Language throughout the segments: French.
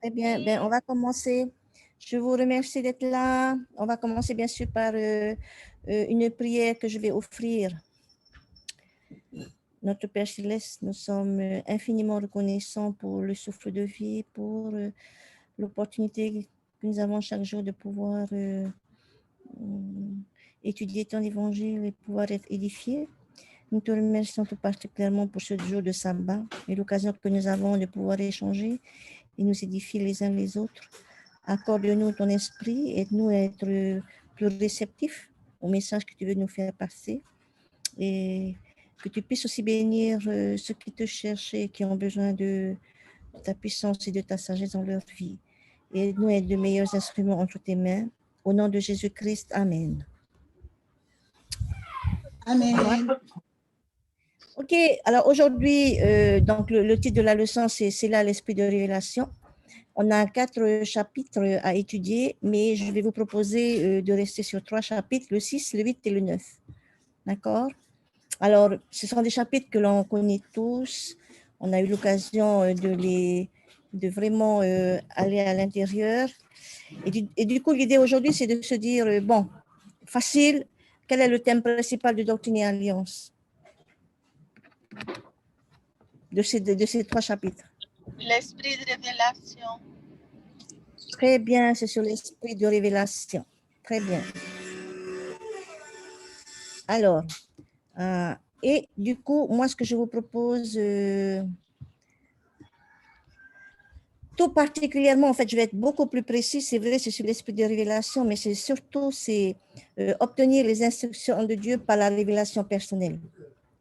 Très bien, ben, on va commencer. Je vous remercie d'être là. On va commencer bien sûr par une prière que je vais offrir. Notre Père Céleste, nous sommes infiniment reconnaissants pour le souffle de vie, pour l'opportunité que nous avons chaque jour de pouvoir étudier ton évangile et pouvoir être édifiés. Nous te remercions tout particulièrement pour ce jour de sabbat et l'occasion que nous avons de pouvoir échanger et nous édifier les uns les autres. Accorde-nous ton esprit, aide-nous à être plus réceptifs au message que tu veux nous faire passer et que tu puisses aussi bénir ceux qui te cherchent et qui ont besoin de ta puissance et de ta sagesse dans leur vie. Et aide-nous à être de meilleurs instruments entre tes mains. Au nom de Jésus-Christ, Amen. Amen. Ok, alors aujourd'hui, donc le titre de la leçon, c'est là l'esprit de révélation. On a 4 chapitres à étudier, mais je vais vous proposer de rester sur 3 chapitres, le 6, le 8 et le 9. D'accord? Alors, ce sont des chapitres que l'on connaît tous. On a eu l'occasion de vraiment aller à l'intérieur. Et du coup, l'idée aujourd'hui, c'est de se dire, bon, facile, quel est le thème principal de Doctrine et Alliance de ces 3 chapitres? L'esprit de révélation. Très bien, c'est sur l'esprit de révélation. Très bien. Alors, et du coup, moi, ce que je vous propose, tout particulièrement, en fait, je vais être beaucoup plus précis, c'est vrai, c'est sur l'esprit de révélation, mais c'est surtout obtenir les instructions de Dieu par la révélation personnelle.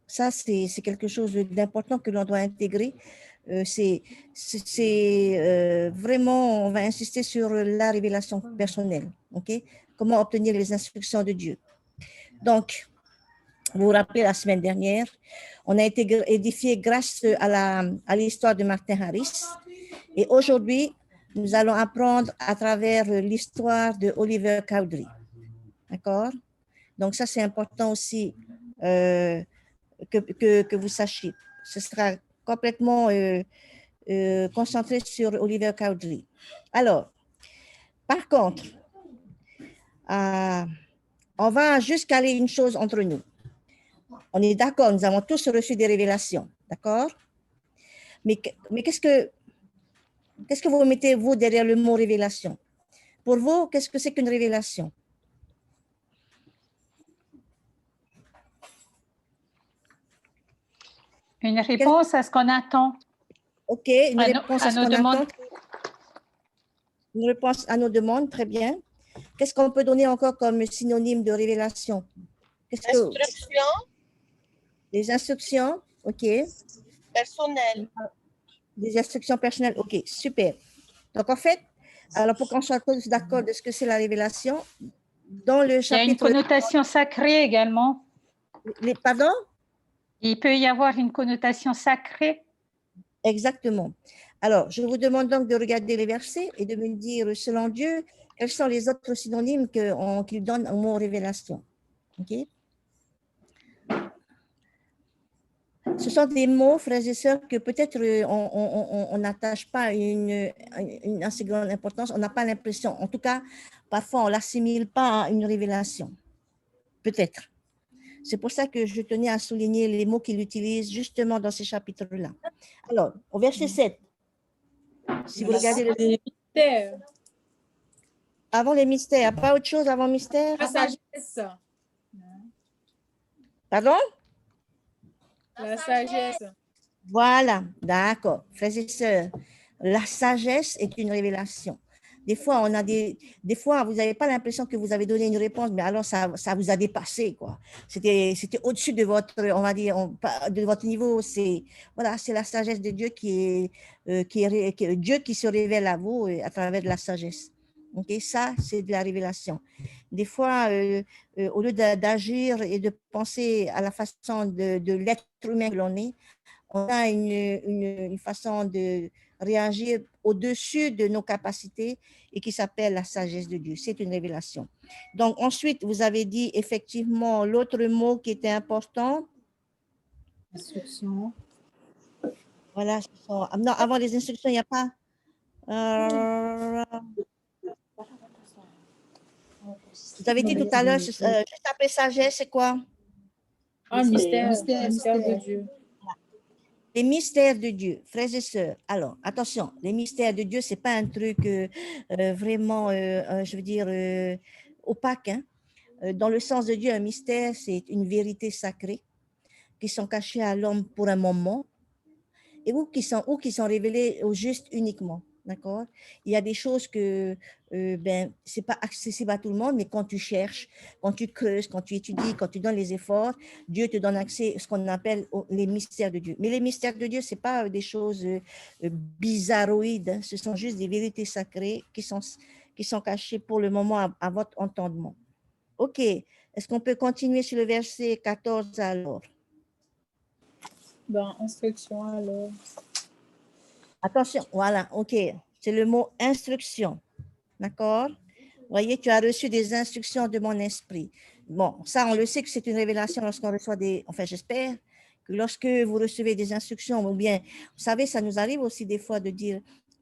Ça, c'est quelque chose d'important que l'on doit intégrer. Vraiment, on va insister sur la révélation personnelle. Ok? Comment obtenir les instructions de Dieu. Donc, vous vous rappelez, la semaine dernière, on a été édifié grâce à l'histoire de Martin Harris. Et aujourd'hui, nous allons apprendre à travers l'histoire de Oliver Cowdery. D'accord? Donc, ça, c'est important aussi que vous sachiez. Ce sera complètement concentré sur Oliver Cowdery. Alors, par contre, on va juste caler une chose entre nous. On est d'accord, nous avons tous reçu des révélations, d'accord? Mais qu'est-ce que vous mettez, vous, derrière le mot révélation? Pour vous, qu'est-ce que c'est qu'une révélation? Une réponse à ce qu'on attend. Ok, une réponse à ce qu'on attend. Une réponse à nos demandes, très bien. Qu'est-ce qu'on peut donner encore comme synonyme de révélation? Instruction. Les instructions, ok. Personnelles. Des instructions personnelles, ok, super. Donc en fait, alors pour qu'on soit tous d'accord de ce que c'est la révélation, dans le chapitre... Il y a une connotation sacrée également. Pardon? Il peut y avoir une connotation sacrée. Exactement. Alors, je vous demande donc de regarder les versets et de me dire, selon Dieu, quels sont les autres synonymes qu'il donne au mot révélation. Ok? Ce sont des mots, frères et sœurs, que peut-être on n'attache pas une assez grande importance, on n'a pas l'impression, en tout cas, parfois on ne l'assimile pas à une révélation. Peut-être. C'est pour ça que je tenais à souligner les mots qu'il utilise justement dans ces chapitres-là. Alors, au verset 7, si vous regardez le mystère. Avant les mystères, pas autre chose avant mystère? La sagesse. Pardon? La sagesse. Voilà, d'accord. Frères et sœurs, la sagesse est une révélation. Des fois, des fois, vous n'avez pas l'impression que vous avez donné une réponse, mais alors ça vous a dépassé, quoi. C'était au-dessus de votre, on va dire, de votre niveau. Voilà, c'est la sagesse de Dieu qui est Dieu qui se révèle à vous à travers de la sagesse. Ok, ça, c'est de la révélation. Des fois, au lieu d'agir et de penser à la façon de l'être humain que l'on est, on a une façon de réagir au-dessus de nos capacités et qui s'appelle la sagesse de Dieu. C'est une révélation. Donc ensuite, vous avez dit effectivement l'autre mot qui était important. Instruction. Voilà. Non, avant les instructions, il n'y a pas. Euh, vous avez dit tout à l'heure, juste après sagesse, c'est quoi? Un mystère de Dieu. Les mystères de Dieu, frères et sœurs. Alors, attention, les mystères de Dieu, c'est pas un truc vraiment, je veux dire, opaque. Hein? Dans le sens de Dieu, un mystère, c'est une vérité sacrée qui sont cachées à l'homme pour un moment et ou qui sont révélées au juste uniquement. D'accord? Il y a des choses que c'est pas accessible à tout le monde, mais quand tu cherches, quand tu creuses, quand tu étudies, quand tu donnes les efforts, Dieu te donne accès à ce qu'on appelle les mystères de Dieu. Mais les mystères de Dieu, c'est pas des choses bizarroïdes, hein. Ce sont juste des vérités sacrées qui sont cachées pour le moment à votre entendement. OK. Est-ce qu'on peut continuer sur le verset 14 alors? Dans instruction, alors. Attention, voilà, OK. C'est le mot instruction. D'accord? Vous voyez, tu as reçu des instructions de mon esprit. Bon, ça, on le sait que c'est une révélation lorsqu'on reçoit enfin, j'espère que lorsque vous recevez des instructions, ou bien, vous savez, ça nous arrive aussi des fois de dire,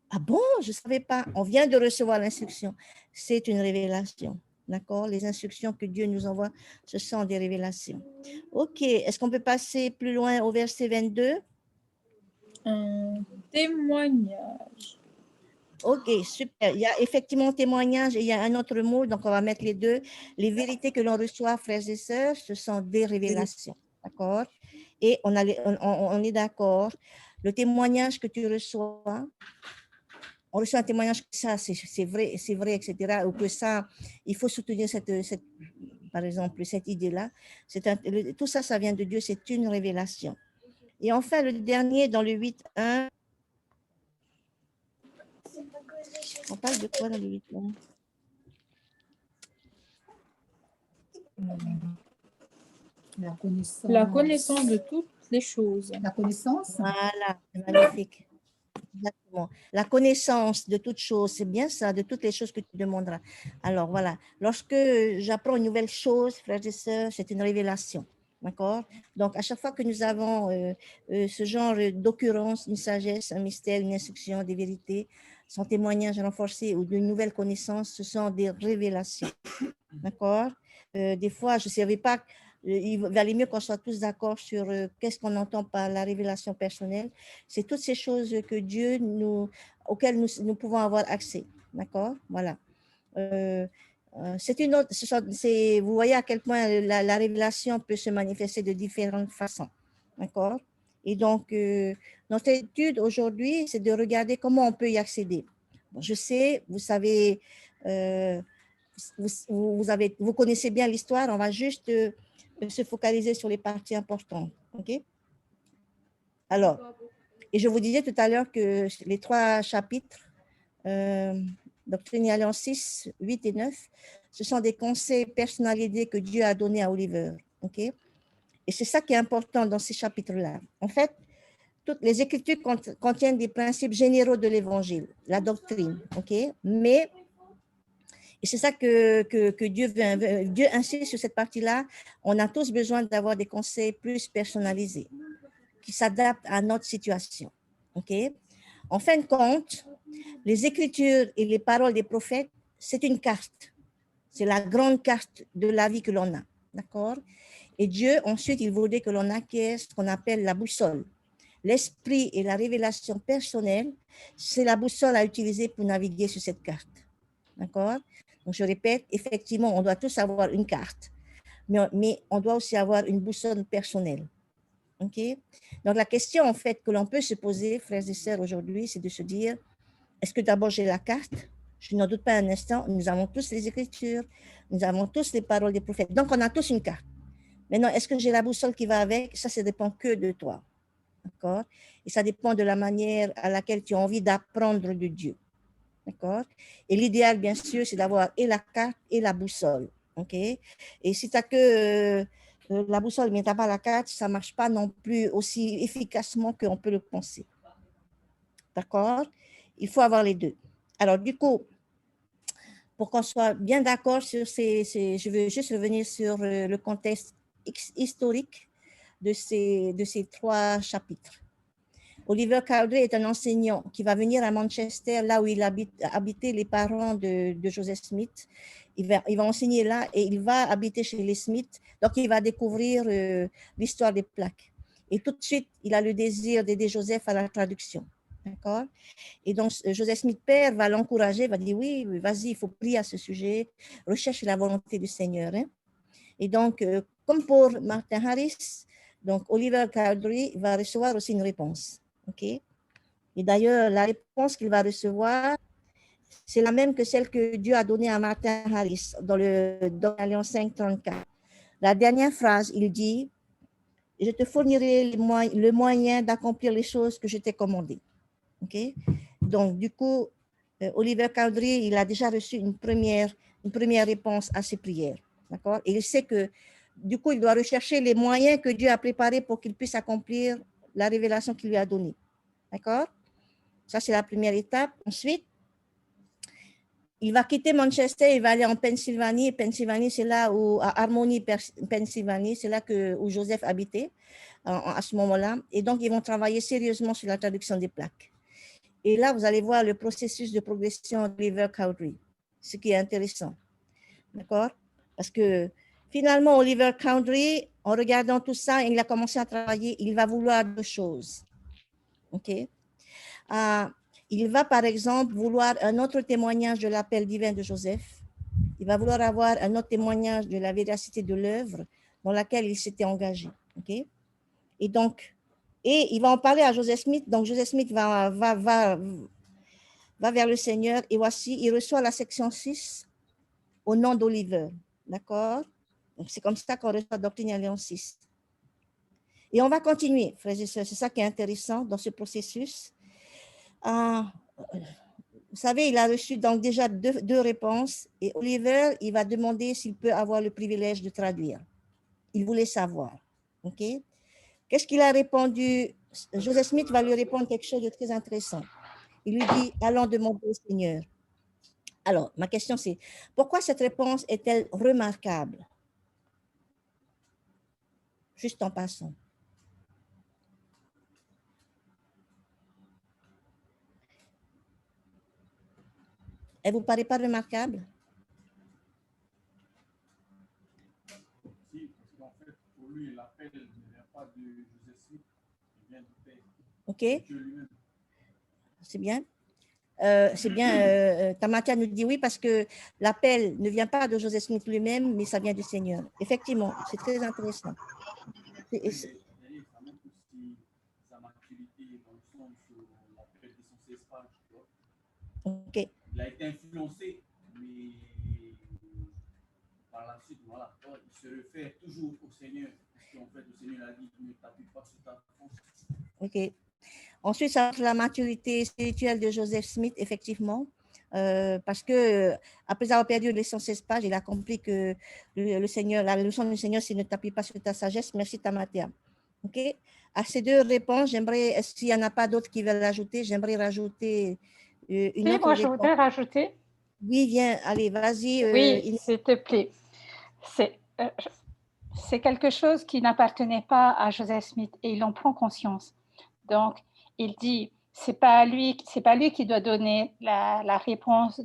ah bon, je ne savais pas, on vient de recevoir l'instruction. C'est une révélation. D'accord? Les instructions que Dieu nous envoie, ce sont des révélations. OK. Est-ce qu'on peut passer plus loin au verset 22? Un témoignage. OK, super. Il y a effectivement témoignage et il y a un autre mot, donc on va mettre les deux. Les vérités que l'on reçoit, frères et sœurs, ce sont des révélations. D'accord? Et on est d'accord. Le témoignage que tu reçois, on reçoit un témoignage que ça, c'est vrai, etc. Ou que ça, il faut soutenir par exemple, cette idée-là. Tout ça, ça vient de Dieu, c'est une révélation. Et enfin, le dernier, dans le 8.1, on parle de quoi dans le 8.1? La connaissance de toutes les choses. La connaissance. Voilà, c'est magnifique. Exactement. La connaissance de toutes choses, c'est bien ça, de toutes les choses que tu demanderas. Alors voilà, lorsque j'apprends une nouvelle chose, frères et sœurs, c'est une révélation. D'accord? Donc, à chaque fois que nous avons ce genre d'occurrence, une sagesse, un mystère, une instruction, des vérités, son témoignage renforcé ou de nouvelles connaissances, ce sont des révélations. D'accord? Des fois, je ne savais pas, il valait mieux qu'on soit tous d'accord sur qu'est-ce qu'on entend par la révélation personnelle. C'est toutes ces choses que Dieu auxquelles nous pouvons avoir accès. D'accord? Voilà. C'est une autre, vous voyez à quel point la révélation peut se manifester de différentes façons. D'accord? Et donc, notre étude aujourd'hui, c'est de regarder comment on peut y accéder. Bon, je sais, vous savez, vous connaissez bien l'histoire, on va juste se focaliser sur les parties importantes. OK? Alors, et je vous disais tout à l'heure que les 3 chapitres, Doctrine et Alliance 6, 8 et 9, ce sont des conseils personnalisés que Dieu a donnés à Oliver. OK? Et c'est ça qui est important dans ces chapitres-là. En fait, toutes les Écritures contiennent des principes généraux de l'Évangile, la doctrine. OK? Mais et c'est ça que Dieu veut. Dieu insiste sur cette partie-là. On a tous besoin d'avoir des conseils plus personnalisés qui s'adaptent à notre situation. OK? En fin de compte, les Écritures et les paroles des prophètes, c'est une carte. C'est la grande carte de la vie que l'on a. D'accord? Et Dieu, ensuite, il voudrait que l'on acquiert ce qu'on appelle la boussole. L'esprit et la révélation personnelle, c'est la boussole à utiliser pour naviguer sur cette carte. D'accord? Donc, je répète, effectivement, on doit tous avoir une carte, mais on doit aussi avoir une boussole personnelle. OK? Donc, la question, en fait, que l'on peut se poser, frères et sœurs, aujourd'hui, c'est de se dire, est-ce que d'abord j'ai la carte? Je n'en doute pas un instant, nous avons tous les Écritures, nous avons tous les paroles des prophètes. Donc, on a tous une carte. Maintenant, est-ce que j'ai la boussole qui va avec? Ça dépend que de toi. D'accord? Et ça dépend de la manière à laquelle tu as envie d'apprendre de Dieu. D'accord? Et l'idéal, bien sûr, c'est d'avoir et la carte et la boussole. OK? Et si tu n'as que la boussole, mais tu n'as pas la carte, ça ne marche pas non plus aussi efficacement qu'on peut le penser. D'accord? Il faut avoir les deux. Alors, du coup, pour qu'on soit bien d'accord sur je veux juste revenir sur le contexte historique de ces 3 chapitres. Oliver Cowdery est un enseignant qui va venir à Manchester, là où il habitaient les parents de Joseph Smith. Il va enseigner là et il va habiter chez les Smith. Donc, il va découvrir l'histoire des plaques. Et tout de suite, il a le désir d'aider Joseph à la traduction. D'accord? Et donc, Joseph Smith père va l'encourager, va dire oui, vas-y, il faut prier à ce sujet, recherche la volonté du Seigneur. Hein? Et donc, comme pour Martin Harris, donc Oliver Cowdery va recevoir aussi une réponse. OK? Et d'ailleurs, la réponse qu'il va recevoir, c'est la même que celle que Dieu a donnée à Martin Harris dans l'Alliance 5.34. La dernière phrase, il dit, je te fournirai le moyen d'accomplir les choses que je t'ai commandées. OK? Donc, du coup, Oliver Cowdery, il a déjà reçu une première réponse à ses prières. D'accord? Et il sait que, du coup, il doit rechercher les moyens que Dieu a préparés pour qu'il puisse accomplir la révélation qu'il lui a donnée. D'accord? Ça, c'est la première étape. Ensuite, il va quitter Manchester, il va aller en Pennsylvanie. Pennsylvanie, c'est là où, à Harmony, Pennsylvanie, c'est là où Joseph habitait à ce moment-là. Et donc, ils vont travailler sérieusement sur la traduction des plaques. Et là, vous allez voir le processus de progression d'Oliver Cowdery, ce qui est intéressant. D'accord? Parce que finalement, Oliver Cowdery, en regardant tout ça, il a commencé à travailler, il va vouloir deux choses. OK? Il va, par exemple, vouloir un autre témoignage de l'appel divin de Joseph. Il va vouloir avoir un autre témoignage de la véracité de l'œuvre dans laquelle il s'était engagé. OK? Et donc, il va en parler à Joseph Smith. Donc, Joseph Smith va vers le Seigneur et voici, il reçoit la section 6 au nom d'Oliver. D'accord? Donc, c'est comme ça qu'on reçoit Doctrine et Alliance 6. Et on va continuer, frères et sœurs. C'est ça qui est intéressant dans ce processus. Vous savez, il a reçu donc déjà deux réponses et Oliver, il va demander s'il peut avoir le privilège de traduire. Il voulait savoir. OK? Qu'est-ce qu'il a répondu? Joseph Smith va lui répondre quelque chose de très intéressant. Il lui dit, allons demander au Seigneur. Alors, ma question c'est, pourquoi cette réponse est-elle remarquable? Juste en passant. Elle ne vous paraît pas remarquable? Si, parce qu'en fait, pour lui, l'appel ne vient pas de Joseph Smith, il vient du Père. OK. Dieu lui-même. C'est bien. Tamatia nous dit oui, parce que l'appel ne vient pas de Joseph Smith lui-même, mais ça vient du Seigneur. Effectivement, c'est très intéressant. Ça montre aussi sa maturité dans le sens où l'appel de son 16 pages, tu vois. OK. Il a été influencé, mais par la suite, voilà, il se réfère toujours au Seigneur, parce qu'en fait, le Seigneur a dit, ne t'appuie pas sur ta force. OK. Ensuite, ça la maturité spirituelle de Joseph Smith, effectivement, parce que après avoir perdu les 116 pages, il a compris que le Seigneur, la leçon du Seigneur, c'est ne t'appuie pas sur ta sagesse. Merci, Tamathia. OK. À ces deux réponses, j'aimerais, s'il n'y en a pas d'autres qui veulent l'ajouter, j'aimerais rajouter une autre moi, réponse. je voudrais rajouter. Oui, viens, allez, vas-y. Oui, s'il te plaît. C'est quelque chose qui n'appartenait pas à Joseph Smith et il en prend conscience. Donc, il dit, c'est pas lui qui doit donner la réponse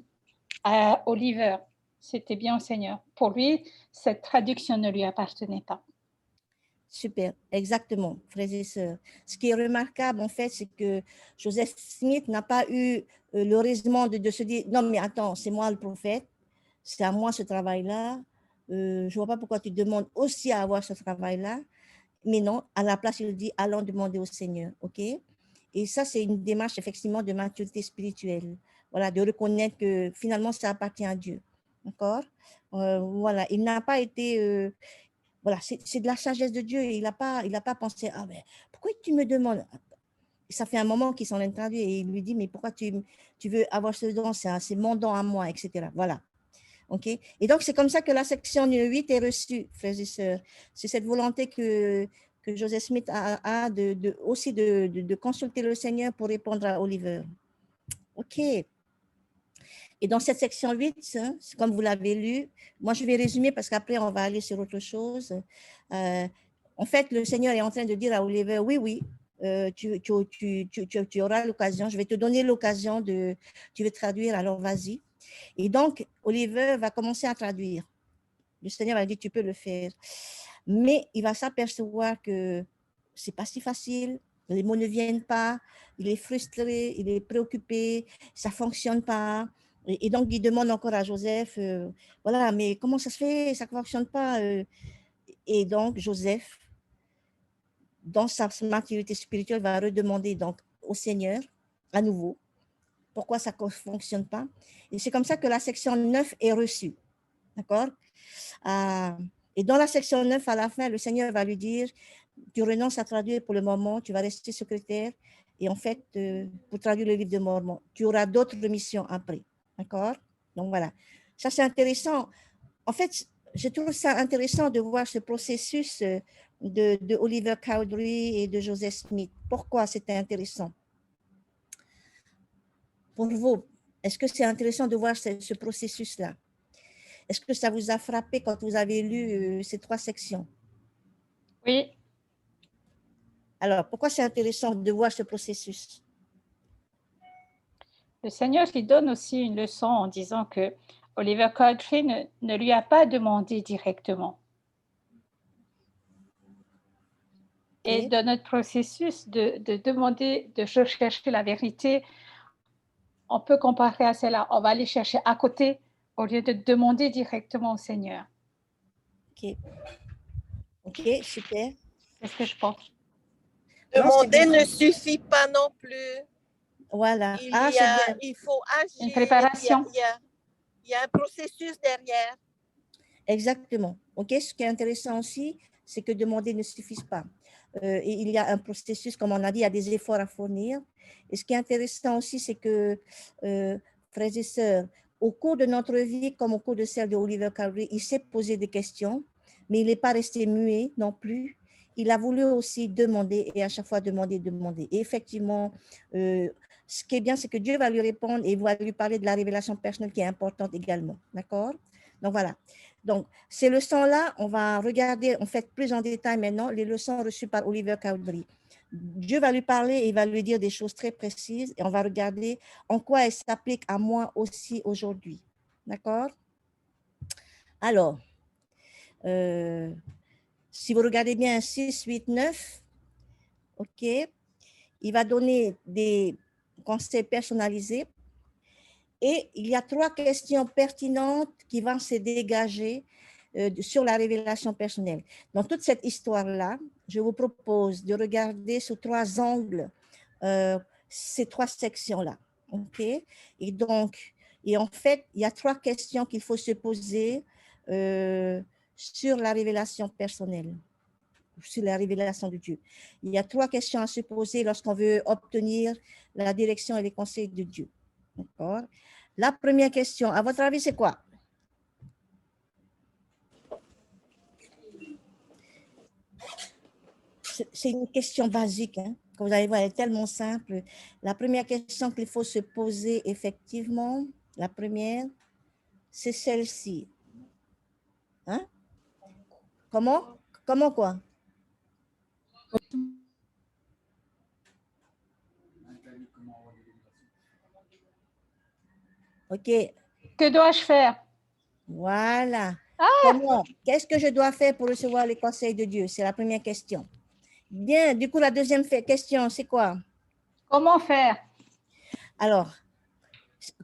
à Oliver. C'était bien au Seigneur. Pour lui, cette traduction ne lui appartenait pas. Super, exactement, frères et sœurs. Ce qui est remarquable, en fait, c'est que Joseph Smith n'a pas eu le raisonnement de se dire, non, mais attends, c'est moi le prophète, c'est à moi ce travail-là. Je ne vois pas pourquoi tu demandes aussi à avoir ce travail-là. Mais non, à la place, il dit, allons demander au Seigneur, OK? Et ça, c'est une démarche, effectivement, de maturité spirituelle. Voilà, de reconnaître que finalement, ça appartient à Dieu. D'accord? Voilà, il n'a pas été... voilà, c'est de la sagesse de Dieu. Il n'a pas pensé, ah ben, pourquoi tu me demandes? Ça fait un moment qu'il s'en est traduit et il lui dit, mais pourquoi tu veux avoir ce don? C'est mon don à moi, etc. Voilà. OK? Et donc, c'est comme ça que la section 8 est reçue, frères et sœurs. C'est cette volonté que Joseph Smith a aussi de consulter le Seigneur pour répondre à Oliver. OK. Et dans cette section 8, hein, comme vous l'avez lu, moi je vais résumer parce qu'après on va aller sur autre chose. En fait, le Seigneur est en train de dire à Oliver, oui, tu auras l'occasion, je vais te donner l'occasion de, tu veux traduire, alors vas-y. Et donc, Oliver va commencer à traduire. Le Seigneur va dire, tu peux le faire. Mais il va s'apercevoir que c'est pas si facile, les mots ne viennent pas, il est frustré, il est préoccupé, ça fonctionne pas. Et donc, il demande encore à Joseph, voilà, mais comment ça se fait, ça ne fonctionne pas. Et donc, Joseph, dans sa maturité spirituelle, va redemander donc au Seigneur, à nouveau, pourquoi ça ne fonctionne pas. Et c'est comme ça que la section 9 est reçue. D'accord? Et dans la section 9, à la fin, le Seigneur va lui dire, tu renonces à traduire pour le moment, tu vas rester secrétaire. Et en fait, pour traduire le livre de Mormon, tu auras d'autres missions après. D'accord? Donc voilà. Ça, c'est intéressant. En fait, je trouve ça intéressant de voir ce processus de Oliver Cowdery et de Joseph Smith. Pourquoi c'était intéressant? Pour vous, est-ce que c'est intéressant de voir ce processus-là? Est-ce que ça vous a frappé quand vous avez lu ces 3 sections? Oui. Alors, pourquoi c'est intéressant de voir ce processus? Le Seigneur lui donne aussi une leçon en disant que Oliver Cowdery ne lui a pas demandé directement. Et Okay. dans notre processus de demander, de rechercher la vérité, on peut comparer à cela. On va aller chercher à côté au lieu de demander directement au Seigneur. Ok. Ok, super. C'est ce que je pense. Demander ne suffit pas non plus. Voilà. Il faut agir. Une préparation. Il y a un processus derrière. Exactement. Ok. Ce qui est intéressant aussi, c'est que demander ne suffit pas. Et il y a un processus, comme on a dit, il y a des efforts à fournir. Et ce qui est intéressant aussi, c'est que, frères et sœurs, au cours de notre vie, comme au cours de celle de Oliver Cowdery, il s'est posé des questions, mais il n'est pas resté muet non plus. Il a voulu aussi demander et à chaque fois demander. Et effectivement, ce qui est bien, c'est que Dieu va lui répondre et va lui parler de la révélation personnelle qui est importante également. D'accord? Donc voilà. Donc, ces leçons-là, on va regarder en fait plus en détail maintenant les leçons reçues par Oliver Cowdery. Dieu va lui parler et il va lui dire des choses très précises et on va regarder en quoi elles s'appliquent à moi aussi aujourd'hui. D'accord? Alors, si vous regardez bien 6, 8, 9, ok, il va donner des conseils personnalisés et il y a 3 questions pertinentes qui vont se dégager sur la révélation personnelle. Dans toute cette histoire-là, je vous propose de regarder sous 3 angles ces 3 sections-là. Ok? Et donc, et en fait, il y a 3 questions qu'il faut se poser sur la révélation personnelle, sur la révélation de Dieu. Il y a 3 questions à se poser lorsqu'on veut obtenir la direction et les conseils de Dieu. D'accord? La première question, à votre avis, c'est quoi? C'est une question basique, hein. Comme vous allez voir, elle est tellement simple. La première question qu'il faut se poser, effectivement, la première, c'est celle-ci. Hein? Comment? Comment quoi? Ok. Que dois-je faire? Voilà. Comment? Qu'est-ce que je dois faire pour recevoir les conseils de Dieu? C'est la première question. Bien, du coup, la deuxième question, c'est quoi? Comment faire? Alors,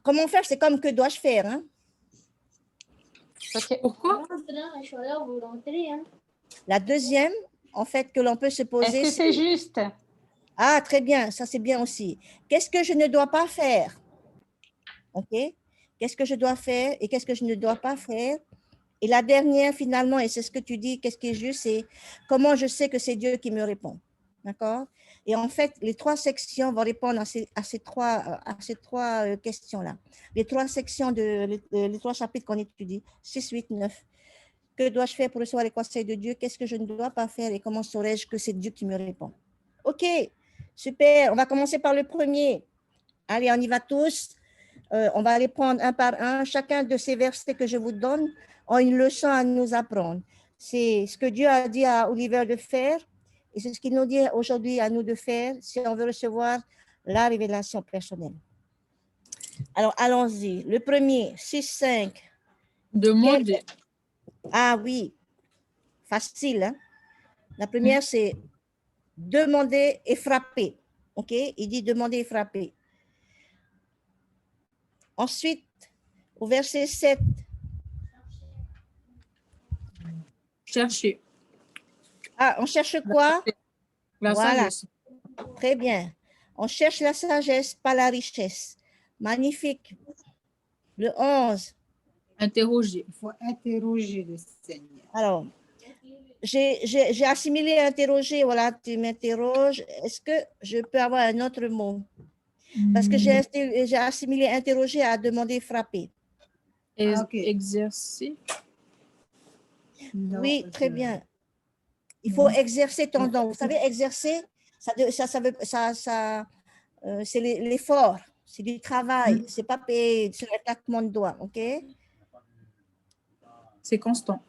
comment faire? C'est comme que dois-je faire, hein? Okay. Pourquoi? La deuxième, en fait, que l'on peut se poser, est-ce que c'est juste? Ah, très bien, ça c'est bien aussi. Qu'est-ce que je ne dois pas faire? OK? Qu'est-ce que je dois faire et qu'est-ce que je ne dois pas faire? Et la dernière, finalement, et c'est ce que tu dis, qu'est-ce qui est juste, c'est comment je sais que c'est Dieu qui me répond. D'accord? Et en fait, les 3 sections vont répondre à ces trois questions-là. Les 3 sections, les 3 chapitres qu'on étudie, 6, 8, 9. Que dois-je faire pour recevoir les conseils de Dieu? Qu'est-ce que je ne dois pas faire et comment saurais-je que c'est Dieu qui me répond? OK, super. On va commencer par le premier. Allez, on y va tous. On va aller prendre un par un. Chacun de ces versets que je vous donne ont une leçon à nous apprendre. C'est ce que Dieu a dit à Oliver de faire Et c'est ce qu'il nous dit aujourd'hui à nous de faire si on veut recevoir la révélation personnelle. Alors, allons-y. Le premier, 6.5. Demander. Ah oui, facile. Hein? La première, c'est demander et frapper. OK? Il dit demander et frapper. Ensuite, au verset 7. Chercher. Ah, on cherche quoi? La Voilà. sagesse. Très bien. On cherche la sagesse, pas la richesse. Magnifique. Le 11. Interroger. Il faut interroger le Seigneur. Alors, j'ai assimilé interroger. Voilà, tu m'interroges. Est-ce que je peux avoir un autre mot? Parce que j'ai assimilé interroger à demander frapper. Ah, ok. Exercer. Non, Oui, très bien. Il faut exercer ton don. Vous savez, exercer, c'est l'effort, c'est du travail. C'est pas payé sur un claquement de doigts, OK? C'est constant.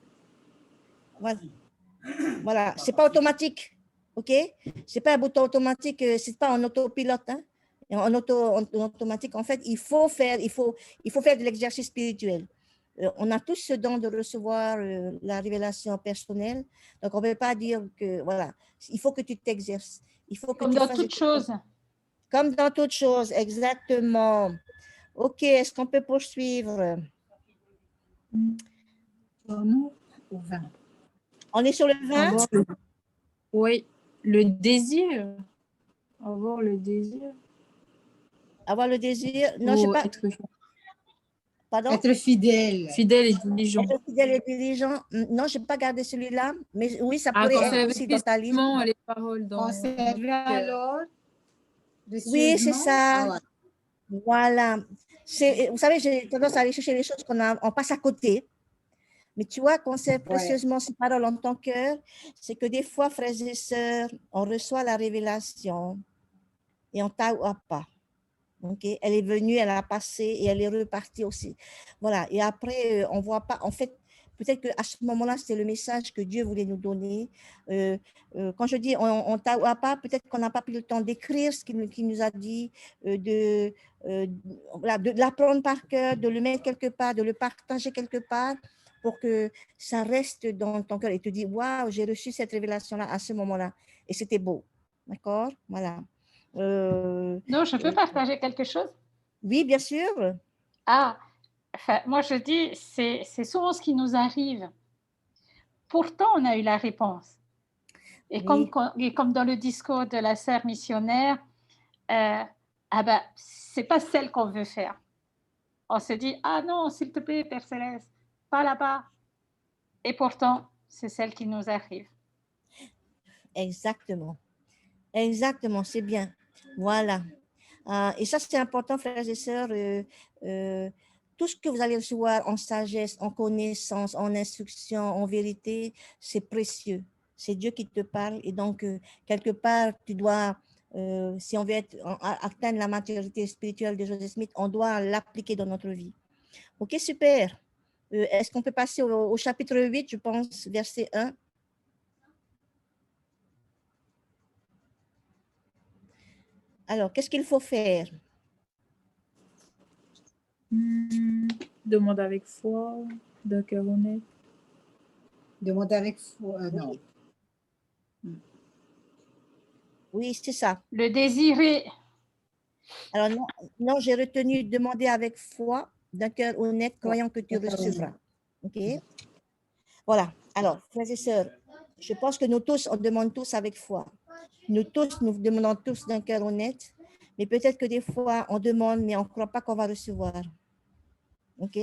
Voilà. Voilà, c'est pas automatique, OK? C'est pas un bouton automatique, c'est pas en autopilote, hein? En automatique, en fait, il faut faire de l'exercice spirituel. On a tous ce don de recevoir la révélation personnelle. Donc, on ne peut pas dire que, voilà, il faut que tu t'exerces. Il faut que Comme tu dans fasses toute chose. Comme dans toute chose, exactement. OK, est-ce qu'on peut poursuivre? Nous, au 20. On est sur le 20? Oui, le désir. Avoir le désir. Avoir le désir? Non, je sais pas. Pardon? Être fidèle. Fidèle et diligent. Être fidèle et diligent. Non, je n'ai pas gardé celui-là, mais oui, ça pourrait être aussi dans ta liste. Les paroles dans Conserver alors. Oui, c'est ça. Voilà. Vous savez, j'ai tendance à aller chercher les choses on passe à côté. Mais tu vois, conserve précieusement ces paroles en ton cœur, c'est que des fois, frères et sœurs, on reçoit la révélation et on ne t'a pas. Okay? Elle est venue, elle a passé et elle est repartie aussi. Voilà. Et après, on ne voit pas. En fait, peut-être qu'à ce moment-là, c'est le message que Dieu voulait nous donner. Quand je dis on ne t'a pas, peut-être qu'on n'a pas pris le temps d'écrire ce qu'il nous a dit, de l'apprendre par cœur, de le mettre quelque part, de le partager quelque part, pour que ça reste dans ton cœur et te dis, waouh, j'ai reçu cette révélation-là à ce moment-là. Et c'était beau. D'accord? Voilà. Non, je peux partager quelque chose? Oui, bien sûr. Ah, enfin, moi je dis, c'est souvent ce qui nous arrive. Pourtant, on a eu la réponse. Et, Oui. comme dans le discours de la sœur missionnaire, c'est pas celle qu'on veut faire. On se dit, ah non, s'il te plaît, Père Céleste, pas là-bas. Et pourtant, c'est celle qui nous arrive. Exactement. Exactement, c'est bien. Voilà. Et ça, c'est important, frères et sœurs. Tout ce que vous allez recevoir en sagesse, en connaissance, en instruction, en vérité, c'est précieux. C'est Dieu qui te parle. Et donc, quelque part, tu dois, si on veut atteindre la maturité spirituelle de Joseph Smith, on doit l'appliquer dans notre vie. OK, super. Est-ce qu'on peut passer au chapitre 8, je pense, verset 1? Alors, qu'est-ce qu'il faut faire? Demande avec foi, d'un cœur honnête. Demander avec foi, non. Oui, c'est ça. Le désirer. Alors, non, j'ai retenu demander avec foi, d'un cœur honnête, croyant que tu recevras. OK? Voilà. Alors, frères et sœurs, je pense que nous tous, on demande tous avec foi. Nous demandons tous d'un cœur honnête, mais peut-être que des fois, on demande, mais on ne croit pas qu'on va recevoir. OK?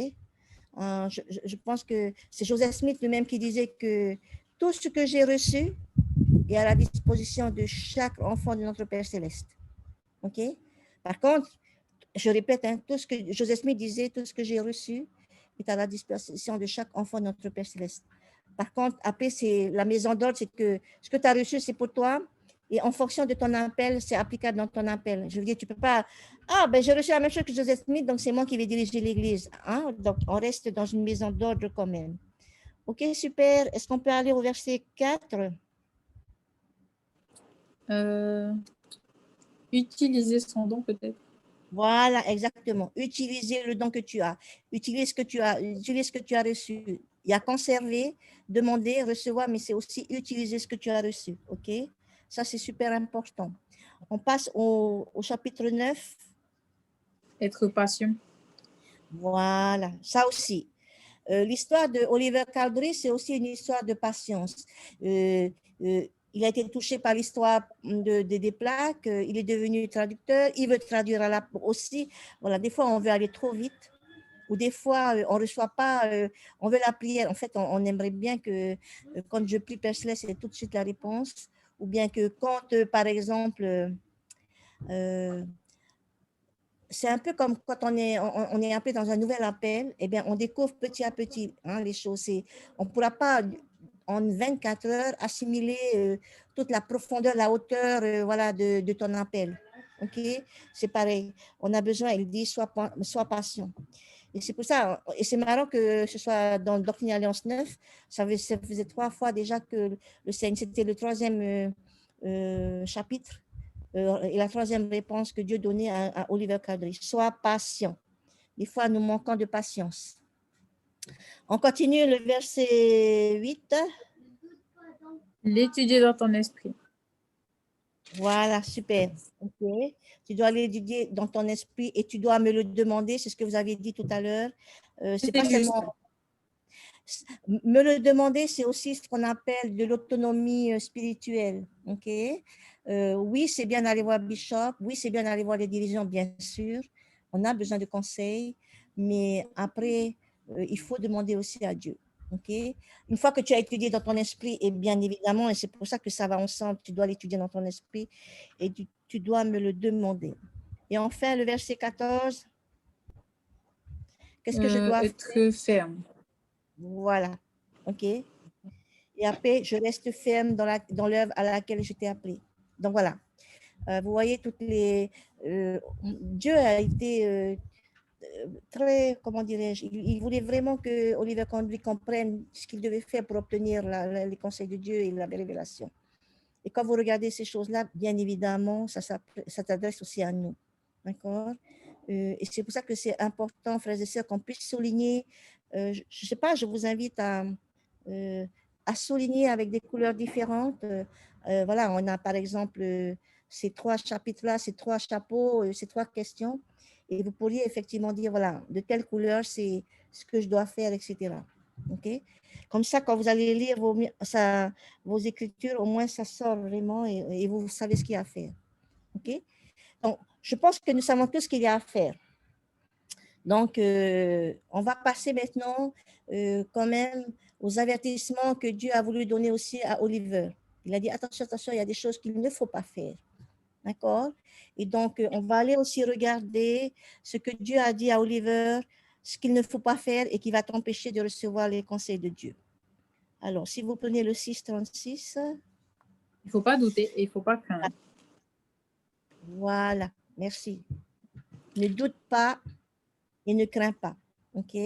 Je pense que c'est Joseph Smith lui-même qui disait que tout ce que j'ai reçu est à la disposition de chaque enfant de notre Père Céleste. OK? Par contre, je répète, tout ce que Joseph Smith disait, tout ce que j'ai reçu est à la disposition de chaque enfant de notre Père Céleste. Par contre, après, c'est la maison d'ordre, c'est que ce que tu as reçu, c'est pour toi. Et en fonction de ton appel, c'est applicable dans ton appel. Je veux dire, tu ne peux pas... Ah, ben j'ai reçu la même chose que Joseph Smith, donc c'est moi qui vais diriger l'Église. Hein? Donc, on reste dans une maison d'ordre quand même. OK, super. Est-ce qu'on peut aller au verset 4? Utiliser son don peut-être. Voilà, exactement. Utiliser le don que tu as. Utilise ce que tu as, utilise ce que tu as reçu. Il y a conserver, demander, recevoir, mais c'est aussi utiliser ce que tu as reçu. OK? Ça, c'est super important. On passe au chapitre 9. Être patient. Voilà, ça aussi. L'histoire de Oliver Cowdery, c'est aussi une histoire de patience. Il a été touché par l'histoire des plaques, il est devenu traducteur, il veut traduire à la aussi. Voilà, des fois, on veut aller trop vite, ou des fois, on ne reçoit pas, on veut la prière. En fait, on aimerait bien que quand je prie Père Céleste, c'est tout de suite la réponse, ou bien que quand, par exemple, c'est un peu comme quand on est appelé dans un nouvel appel, eh bien, on découvre petit à petit les choses. On ne pourra pas, en 24 heures, assimiler toute la profondeur, la hauteur voilà, de ton appel. OK? C'est pareil. On a besoin, il dit, sois patient. Et c'est pour ça, et c'est marrant que ce soit dans Doctrine et Alliance 9, ça faisait 3 fois déjà que le Seigneur, c'était le 3e chapitre. Et la 3e réponse que Dieu donnait à Oliver Cowdery, sois patient. Des fois, nous manquons de patience. On continue le verset 8. L'étudier dans ton esprit. Voilà, super. Okay. Tu dois l'étudier dans ton esprit et tu dois me le demander, c'est ce que vous avez dit tout à l'heure. C'est pas seulement... Me le demander, c'est aussi ce qu'on appelle de l'autonomie spirituelle. Okay? Oui, c'est bien d'aller voir Bishop. Oui, c'est bien d'aller voir les dirigeants, bien sûr. On a besoin de conseils. Mais après, il faut demander aussi à Dieu. Okay? Une fois que tu as étudié dans ton esprit, et bien évidemment, et c'est pour ça que ça va ensemble, tu dois l'étudier dans ton esprit et tu dois me le demander. Et enfin, le verset 14. Qu'est-ce que je dois faire? Être ferme. Voilà. OK. Et après, je reste ferme dans l'œuvre à laquelle je t'ai appelé. Donc voilà. Vous voyez toutes les... Dieu a été très, comment dirais-je, il voulait vraiment que Oliver Cowdery comprenne ce qu'il devait faire pour obtenir les conseils de Dieu et la révélation. Et quand vous regardez ces choses-là, bien évidemment, ça s'adresse aussi à nous. D'accord? Et c'est pour ça que c'est important, frères et sœurs, qu'on puisse souligner. Je ne sais pas, je vous invite à souligner avec des couleurs différentes. Voilà, on a par exemple ces 3 chapitres-là, ces 3 chapeaux, ces 3 questions. Et vous pourriez effectivement dire, voilà, de quelle couleur c'est ce que je dois faire, etc. OK? Comme ça, quand vous allez lire vos écritures, au moins ça sort vraiment et vous savez ce qu'il y a à faire. OK? Donc, je pense que nous savons tous ce qu'il y a à faire. Donc, on va passer maintenant quand même aux avertissements que Dieu a voulu donner aussi à Oliver. Il a dit, attention, attention, il y a des choses qu'il ne faut pas faire. D'accord? Et donc, on va aller aussi regarder ce que Dieu a dit à Oliver, ce qu'il ne faut pas faire et qui va t'empêcher de recevoir les conseils de Dieu. Alors, si vous prenez le 636. Il ne faut pas douter et il ne faut pas craindre. Voilà, merci. Ne doute pas et ne crains pas. OK?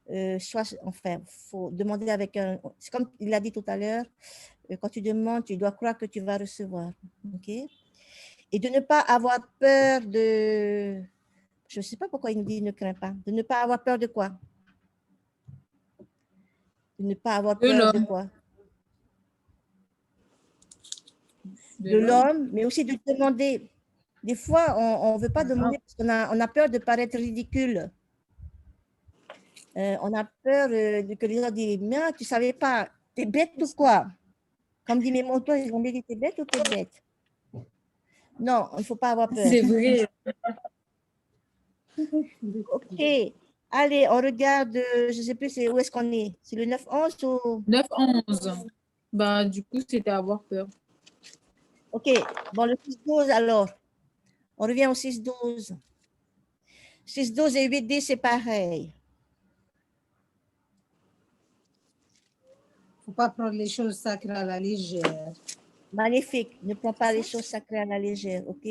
Enfin, il faut demander avec un... C'est comme il l'a dit tout à l'heure, quand tu demandes, tu dois croire que tu vas recevoir. OK? Et de ne pas avoir peur de... Je ne sais pas pourquoi il nous dit ne crains pas. De ne pas avoir peur de quoi? De ne pas avoir peur de quoi? De l'homme, mais aussi de demander. Des fois, on ne veut pas demander parce qu'on a peur de paraître ridicule. On a peur que les gens disent, mais tu ne savais pas, tu es bête ou quoi? Comme dit mes motos, ils vont me dire, tu es bête ou tu es bête? Non, il ne faut pas avoir peur. C'est vrai. OK. Allez, on regarde, je ne sais plus où est-ce qu'on est. C'est le 9-11 ou... 9-11. Bah, du coup, c'était avoir peur. OK. Bon, le 6-12 alors. On revient au 6-12. 6-12 et 8-10, c'est pareil. Il ne faut pas prendre les choses sacrées à la légère. Magnifique. Ne prends pas les choses sacrées à la légère, OK?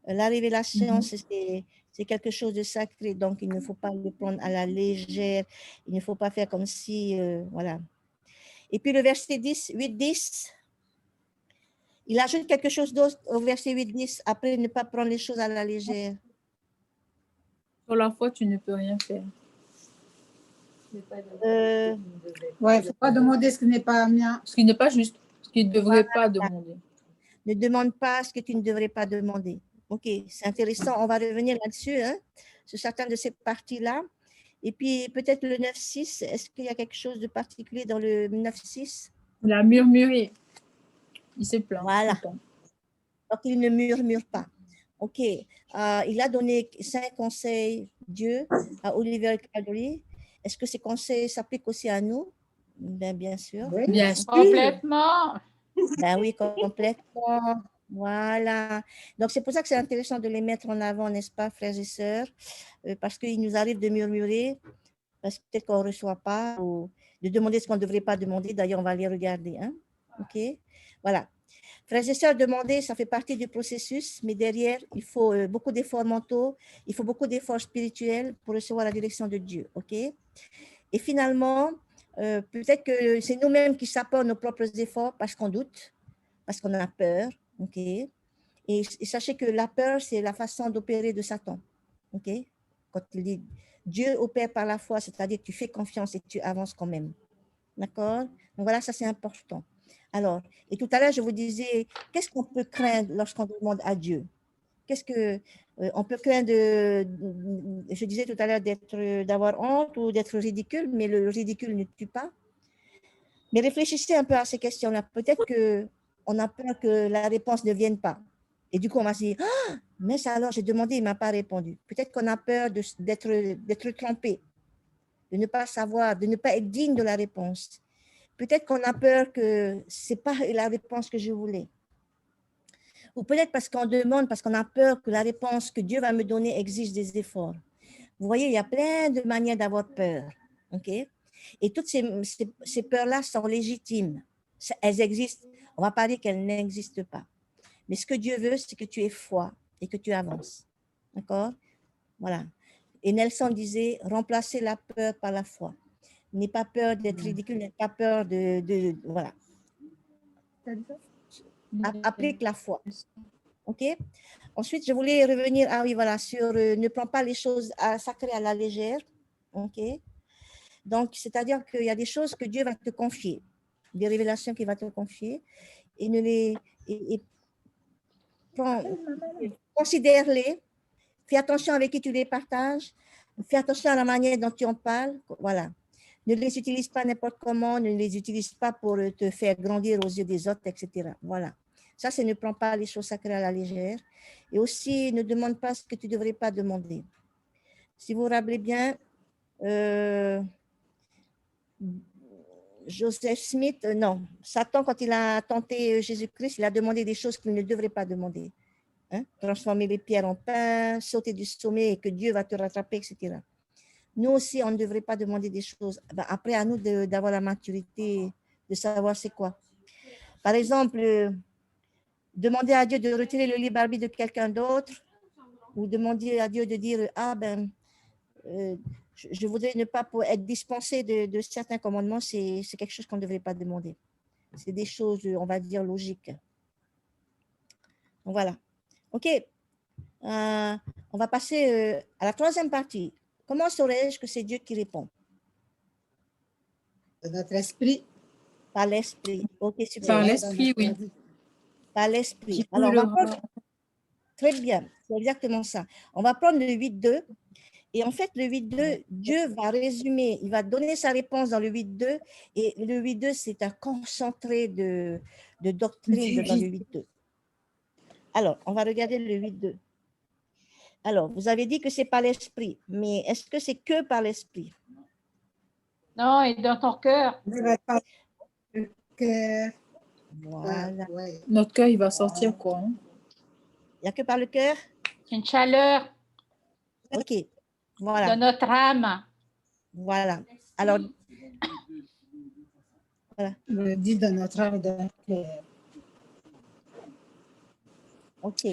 La révélation, c'est quelque chose de sacré, donc il ne faut pas le prendre à la légère. Il ne faut pas faire comme si, voilà. Et puis le verset 10, 8-10, Il ajoute quelque chose d'autre au verset 8-10, après ne pas prendre les choses à la légère. Sur la foi, tu ne peux rien faire. Euh, Ouais, il ne faut pas demander ce qui n'est pas mien. Ce qui n'est pas juste, ce qu'il ne devrait pas demander. Ne demande pas ce que tu ne devrais pas demander. Ok, c'est intéressant. On va revenir là-dessus, hein, sur certaines de ces parties-là. Et puis, peut-être le 9-6, est-ce qu'il y a quelque chose de particulier dans le 9-6? Il a murmuré. Il s'est plaint. Voilà. tout le temps. Donc, il ne murmure pas. Ok, il a donné 5 conseils, Dieu, à Oliver Cowdery. Est-ce que ces conseils s'appliquent aussi à nous? Ben, bien sûr. Oui. Bien sûr. Complètement. Ben oui, complètement. Voilà. Donc, c'est pour ça que c'est intéressant de les mettre en avant, n'est-ce pas, frères et sœurs, parce qu'il nous arrive de murmurer, parce que peut-être qu'on ne reçoit pas, ou de demander ce qu'on ne devrait pas demander. D'ailleurs, on va les regarder. Hein? OK? Voilà. Frères et sœurs, demander, ça fait partie du processus, mais derrière, il faut beaucoup d'efforts mentaux, il faut beaucoup d'efforts spirituels pour recevoir la direction de Dieu. OK? Et finalement, peut-être que c'est nous-mêmes qui sapons nos propres efforts parce qu'on doute, parce qu'on a peur. OK? Et sachez que la peur, c'est la façon d'opérer de Satan. OK? Quand il dit Dieu opère par la foi, c'est-à-dire que tu fais confiance et tu avances quand même. D'accord? Donc voilà, ça c'est important. Alors, et tout à l'heure, je vous disais, qu'est-ce qu'on peut craindre lorsqu'on demande à Dieu? Qu'est-ce que on peut craindre je disais tout à l'heure d'avoir honte ou d'être ridicule, mais le ridicule ne tue pas. Mais réfléchissez un peu à ces questions-là. Peut-être qu'on a peur que la réponse ne vienne pas. Et du coup, on va se dire, ah, mais ça alors, j'ai demandé, il ne m'a pas répondu. Peut-être qu'on a peur d'être trompé, de ne pas savoir, de ne pas être digne de la réponse. Peut-être qu'on a peur que ce n'est pas la réponse que je voulais. Ou peut-être parce qu'on demande, parce qu'on a peur que la réponse que Dieu va me donner exige des efforts. Vous voyez, il y a plein de manières d'avoir peur. OK? Et toutes ces peurs-là sont légitimes. Elles existent. On ne va pas dire qu'elles n'existent pas. Mais ce que Dieu veut, c'est que tu aies foi et que tu avances. D'accord? Voilà. Et Nelson disait, remplacer la peur par la foi. N'aie pas peur d'être ridicule, n'aie pas peur voilà. Applique la foi. OK? Ensuite, je voulais revenir sur ne prends pas les choses sacrées à la légère. OK? Donc, c'est-à-dire qu'il y a des choses que Dieu va te confier, des révélations qu'il va te confier, et considère-les, fais attention avec qui tu les partages, fais attention à la manière dont tu en parles. Voilà. Ne les utilise pas n'importe comment, ne les utilise pas pour te faire grandir aux yeux des autres, etc. Voilà. Ça, c'est ne prends pas les choses sacrées à la légère. Et aussi, ne demande pas ce que tu ne devrais pas demander. Si vous vous rappelez bien, Joseph Smith, non, Satan, quand il a tenté Jésus-Christ, il a demandé des choses qu'il ne devrait pas demander. Hein? Transformer les pierres en pain, sauter du sommet et que Dieu va te rattraper, etc. Nous aussi, on ne devrait pas demander des choses. Après, à nous d'avoir la maturité, de savoir c'est quoi. Par exemple, demander à Dieu de retirer le libre arbitre de quelqu'un d'autre, ou demander à Dieu de dire, je voudrais ne pas être dispensé de certains commandements, c'est quelque chose qu'on ne devrait pas demander. C'est des choses, on va dire, logiques. Donc voilà. OK. On va passer à la troisième partie. Comment saurais-je que c'est Dieu qui répond? De notre esprit. Par l'esprit. OK, super. Par l'esprit, oui. Par l'esprit. Alors, on va prendre... Très bien, c'est exactement ça. On va prendre le 8.2. Et en fait, le 8.2, Dieu va résumer, il va donner sa réponse dans le 8.2. Et le 8.2, c'est un concentré de doctrine dans le 8.2. Alors, on va regarder le 8.2. Alors, vous avez dit que c'est par l'esprit, mais est-ce que c'est que par l'esprit? Non, et dans ton cœur. Voilà. Notre cœur, il va sortir quoi? Hein? Il n'y a que par le cœur? Une chaleur. OK. Voilà. De notre âme. Voilà. Alors, voilà. Le dit de notre âme et de notre cœur. OK.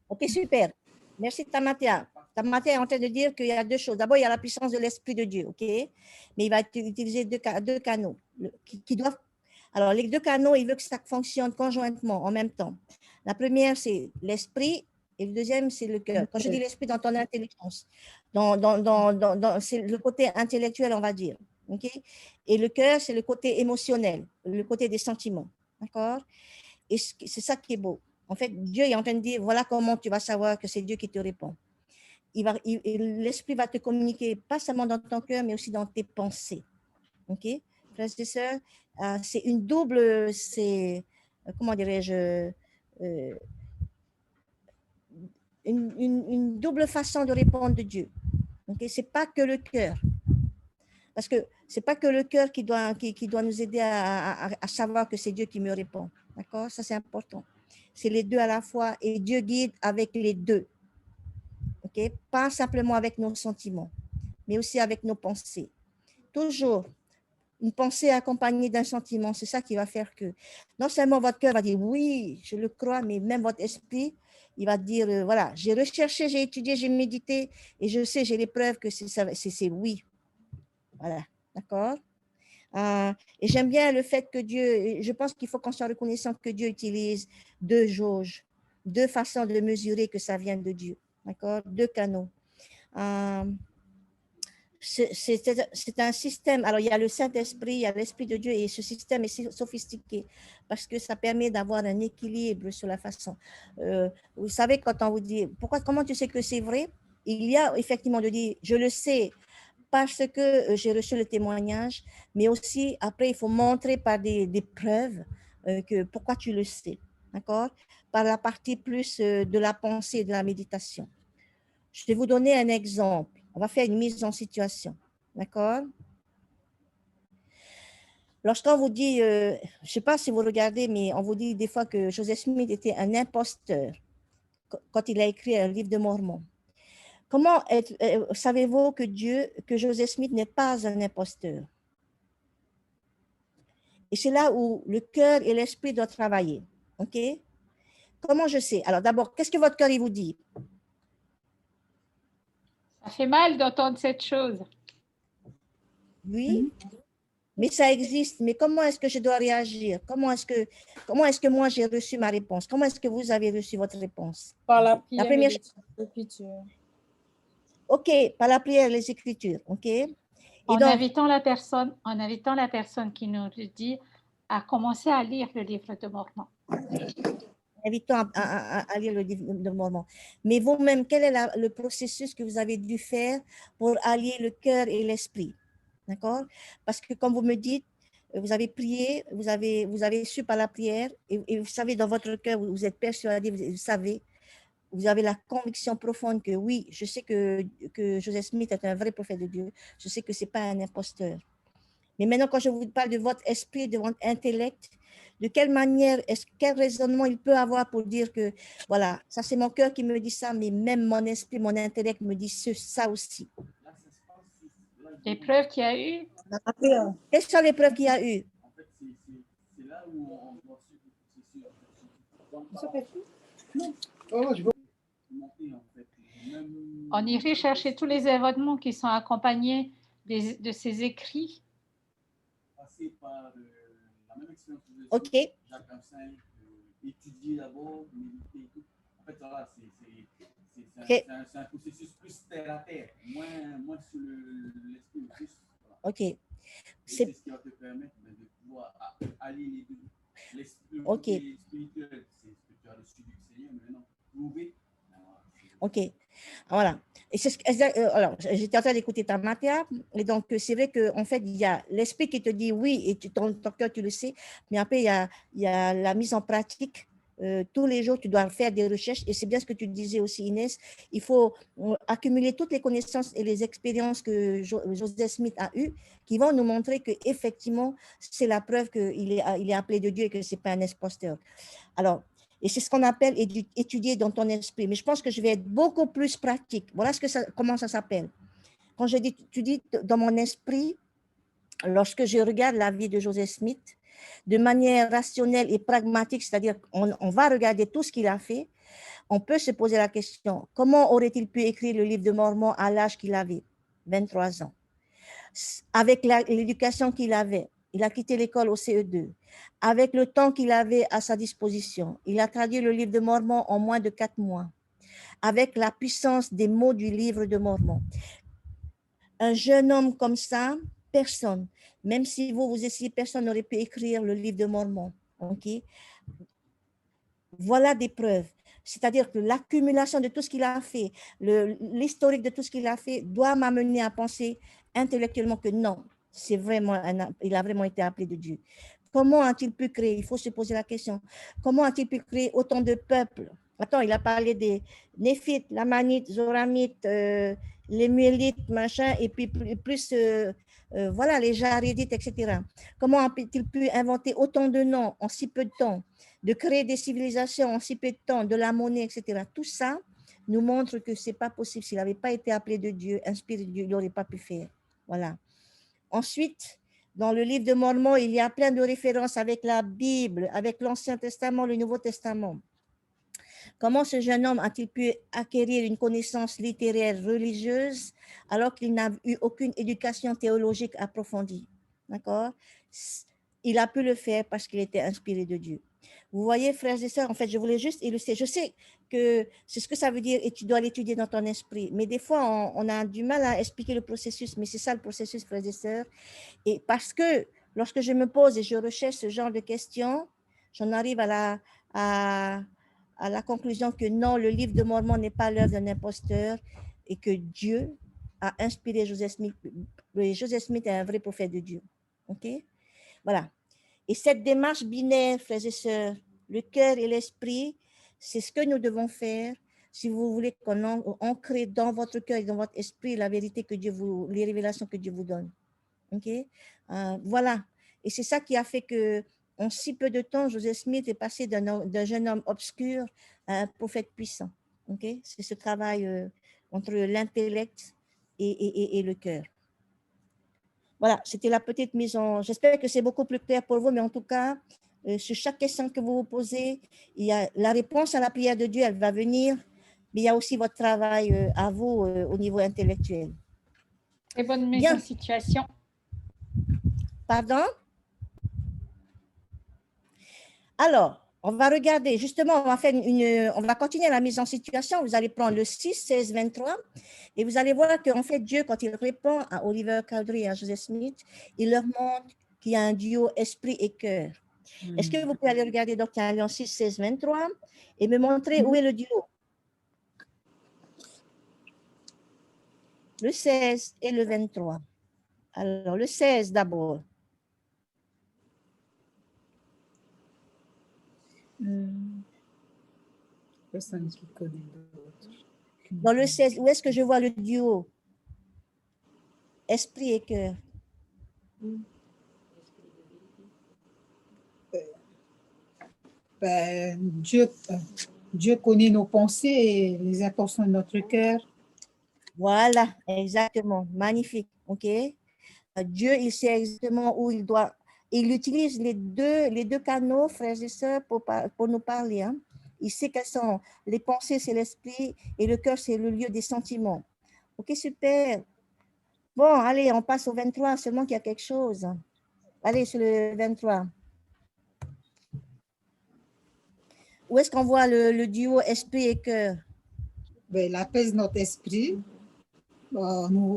OK, super. Merci Tamatea. Tamatea est en train de dire qu'il y a deux choses. D'abord, il y a la puissance de l'Esprit de Dieu, OK? Mais il va utiliser deux canaux qui doivent Alors, les deux canaux, il veut que ça fonctionne conjointement, en même temps. La première, c'est l'esprit, et le deuxième, c'est le cœur. Quand je dis l'esprit, dans ton intelligence, c'est le côté intellectuel, on va dire. OK? Et le cœur, c'est le côté émotionnel, le côté des sentiments. D'accord? Et c'est ça qui est beau. En fait, Dieu est en train de dire, voilà comment tu vas savoir que c'est Dieu qui te répond. L'esprit va te communiquer, pas seulement dans ton cœur, mais aussi dans tes pensées. OK? Frères et sœurs, c'est une double, comment dirais-je, une double façon de répondre de Dieu. OK? C'est pas que le cœur. Parce que c'est pas que le cœur qui doit nous aider à savoir que c'est Dieu qui me répond. D'accord? Ça, c'est important. C'est les deux à la fois et Dieu guide avec les deux. OK? Pas simplement avec nos sentiments, mais aussi avec nos pensées. Toujours une pensée accompagnée d'un sentiment, c'est ça qui va faire que non seulement votre cœur va dire oui, je le crois, mais même votre esprit, il va dire voilà, j'ai recherché, j'ai étudié, j'ai médité et je sais, j'ai les preuves que c'est oui. Voilà, d'accord? Et j'aime bien le fait que Dieu, je pense qu'il faut qu'on soit reconnaissant que Dieu utilise deux jauges, deux façons de mesurer que ça vient de Dieu, d'accord? Deux canaux. C'est un système, alors il y a le Saint-Esprit, il y a l'Esprit de Dieu et ce système est sophistiqué parce que ça permet d'avoir un équilibre sur la façon. Vous savez, quand on vous dit, comment tu sais que c'est vrai? Il y a effectivement de dire, je le sais parce que j'ai reçu le témoignage, mais aussi après, il faut montrer par des preuves que pourquoi tu le sais, d'accord? Par la partie plus de la pensée et de la méditation. Je vais vous donner un exemple. On va faire une mise en situation. D'accord? Lorsqu'on vous dit, je ne sais pas si vous regardez, mais on vous dit des fois que Joseph Smith était un imposteur quand il a écrit un livre de Mormon. Comment savez-vous que Joseph Smith n'est pas un imposteur? Et c'est là où le cœur et l'esprit doivent travailler. OK? Comment je sais? Alors d'abord, qu'est-ce que votre cœur il vous dit? Ça fait mal d'entendre cette chose. Oui, mais ça existe. Mais comment est-ce que je dois réagir? Comment est-ce que moi j'ai reçu ma réponse? Comment est-ce que vous avez reçu votre réponse? Par la prière première et l'écriture. OK, par la prière et les Écritures. OK? Et En donc, invitant la personne qui nous le dit à commencer à lire le livre de Mormon. invitons à lire le livre de Mormon. Mais vous-même, quel est le processus que vous avez dû faire pour allier le cœur et l'esprit? D'accord? Parce que comme vous me dites, vous avez prié, vous avez su par la prière, et vous savez dans votre cœur, vous êtes persuadé, vous savez, vous avez la conviction profonde que oui, je sais que Joseph Smith est un vrai prophète de Dieu, je sais que ce n'est pas un imposteur. Mais maintenant, quand je vous parle de votre esprit, de votre intellect, de quelle manière, quel raisonnement il peut avoir pour dire que, voilà, ça c'est mon cœur qui me dit ça, mais même mon esprit, mon intellect me dit ça aussi. Les preuves qu'il y a eu. Quelles sont les preuves qu'il y a eu? En fait, c'est là où on doit suivre le processus. On irait chercher tous les événements qui sont accompagnés de ces écrits. Passer par la même expérience que OK. Jacques Epstein, étudier d'abord, méditer et tout. En fait, voilà, c'est un processus plus terre à terre, moins sur l'esprit. Voilà. OK. C'est ce qui va te permettre de pouvoir allier les deux. L'esprit spirituel, c'est ce que tu as reçu du Seigneur, mais maintenant, prouver. OK. Voilà. Et alors, j'étais en train d'écouter ta matière, et donc c'est vrai qu'en fait, il y a l'esprit qui te dit oui, et ton cœur, tu le sais, mais après, il y a la mise en pratique. Tous les jours, tu dois faire des recherches, et c'est bien ce que tu disais aussi, Inès, il faut accumuler toutes les connaissances et les expériences que Joseph Smith a eues, qui vont nous montrer qu'effectivement, c'est la preuve qu'il est appelé de Dieu et que ce n'est pas un imposteur. Alors, et c'est ce qu'on appelle étudier dans ton esprit. Mais je pense que je vais être beaucoup plus pratique. Voilà comment ça s'appelle. Quand je dis étudier dans mon esprit, lorsque je regarde la vie de Joseph Smith, de manière rationnelle et pragmatique, c'est-à-dire on va regarder tout ce qu'il a fait, on peut se poser la question, comment aurait-il pu écrire le livre de Mormon à l'âge qu'il avait, 23 ans, avec l'éducation qu'il avait, Il a quitté l'école au CE2. Avec le temps qu'il avait à sa disposition, il a traduit le livre de Mormon en moins de 4 mois, avec la puissance des mots du livre de Mormon. Un jeune homme comme ça, personne, même si vous essayez, personne n'aurait pu écrire le livre de Mormon. Ok? Voilà des preuves. C'est-à-dire que l'accumulation de tout ce qu'il a fait, l'historique de tout ce qu'il a fait doit m'amener à penser intellectuellement que non, c'est vraiment il a vraiment été appelé de Dieu. Comment a-t-il pu créer? Il faut se poser la question. Comment a-t-il pu créer autant de peuples? Attends, il a parlé des Néphites, Lamanites, Zoramites, les Muélites, machin, et puis plus voilà, les Jaridites, etc. Comment a-t-il pu inventer autant de noms en si peu de temps, de créer des civilisations en si peu de temps, de la monnaie, etc. Tout ça nous montre que ce n'est pas possible. S'il n'avait pas été appelé de Dieu, inspiré de Dieu, il n'aurait pas pu faire. Voilà. Ensuite, dans le livre de Mormon, il y a plein de références avec la Bible, avec l'Ancien Testament, le Nouveau Testament. Comment ce jeune homme a-t-il pu acquérir une connaissance littéraire religieuse alors qu'il n'a eu aucune éducation théologique approfondie? D'accord? Il a pu le faire parce qu'il était inspiré de Dieu. Vous voyez, frères et sœurs, en fait, je voulais juste illustrer. Je sais que c'est ce que ça veut dire et tu dois l'étudier dans ton esprit. Mais des fois, on a du mal à expliquer le processus, mais c'est ça le processus, frères et sœurs. Et parce que lorsque je me pose et je recherche ce genre de questions, j'en arrive à la conclusion que non, le livre de Mormon n'est pas l'œuvre d'un imposteur et que Dieu a inspiré Joseph Smith. Joseph Smith est un vrai prophète de Dieu. OK? Voilà. Et cette démarche binaire, frères et sœurs, le cœur et l'esprit, c'est ce que nous devons faire si vous voulez qu'on ancre dans votre cœur et dans votre esprit la vérité que Dieu vous, les révélations que Dieu vous donne. OK? Voilà. Et c'est ça qui a fait que en si peu de temps, Joseph Smith est passé d'un jeune homme obscur à un prophète puissant. Okay? C'est ce travail entre l'intellect et le cœur. Voilà, c'était la petite mise en... J'espère que c'est beaucoup plus clair pour vous, mais en tout cas, sur chaque question que vous vous posez, il y a la réponse à la prière de Dieu, elle va venir, mais il y a aussi votre travail à vous au niveau intellectuel. Très bonne mise en situation. Pardon? Alors, on va regarder, justement, on va continuer la mise en situation. Vous allez prendre le 6, 16, 23 et vous allez voir qu'en fait, Dieu, quand il répond à Oliver Cowdery et à Joseph Smith, il leur montre qu'il y a un duo esprit et cœur. Est-ce que vous pouvez aller regarder donc Alliance 6, 16, 23 et me montrer où est le duo? Le 16 et le 23. Alors, le 16 d'abord. Personne qui connaît d'autres. Dans le 16, où est-ce que je vois le duo? Esprit et cœur. Ben, Dieu connaît nos pensées et les intentions de notre cœur. Voilà, exactement. Magnifique. OK? Dieu, il sait exactement où il doit. Il utilise les deux canaux, frères et sœurs, pour nous parler. Hein. Il sait quelles sont les pensées, c'est l'esprit, et le cœur, c'est le lieu des sentiments. OK, super. Bon, allez, on passe au 23, seulement qu'il y a quelque chose. Allez, sur le 23. Où est-ce qu'on voit le duo esprit et cœur? Ben, il apaise notre esprit. Nous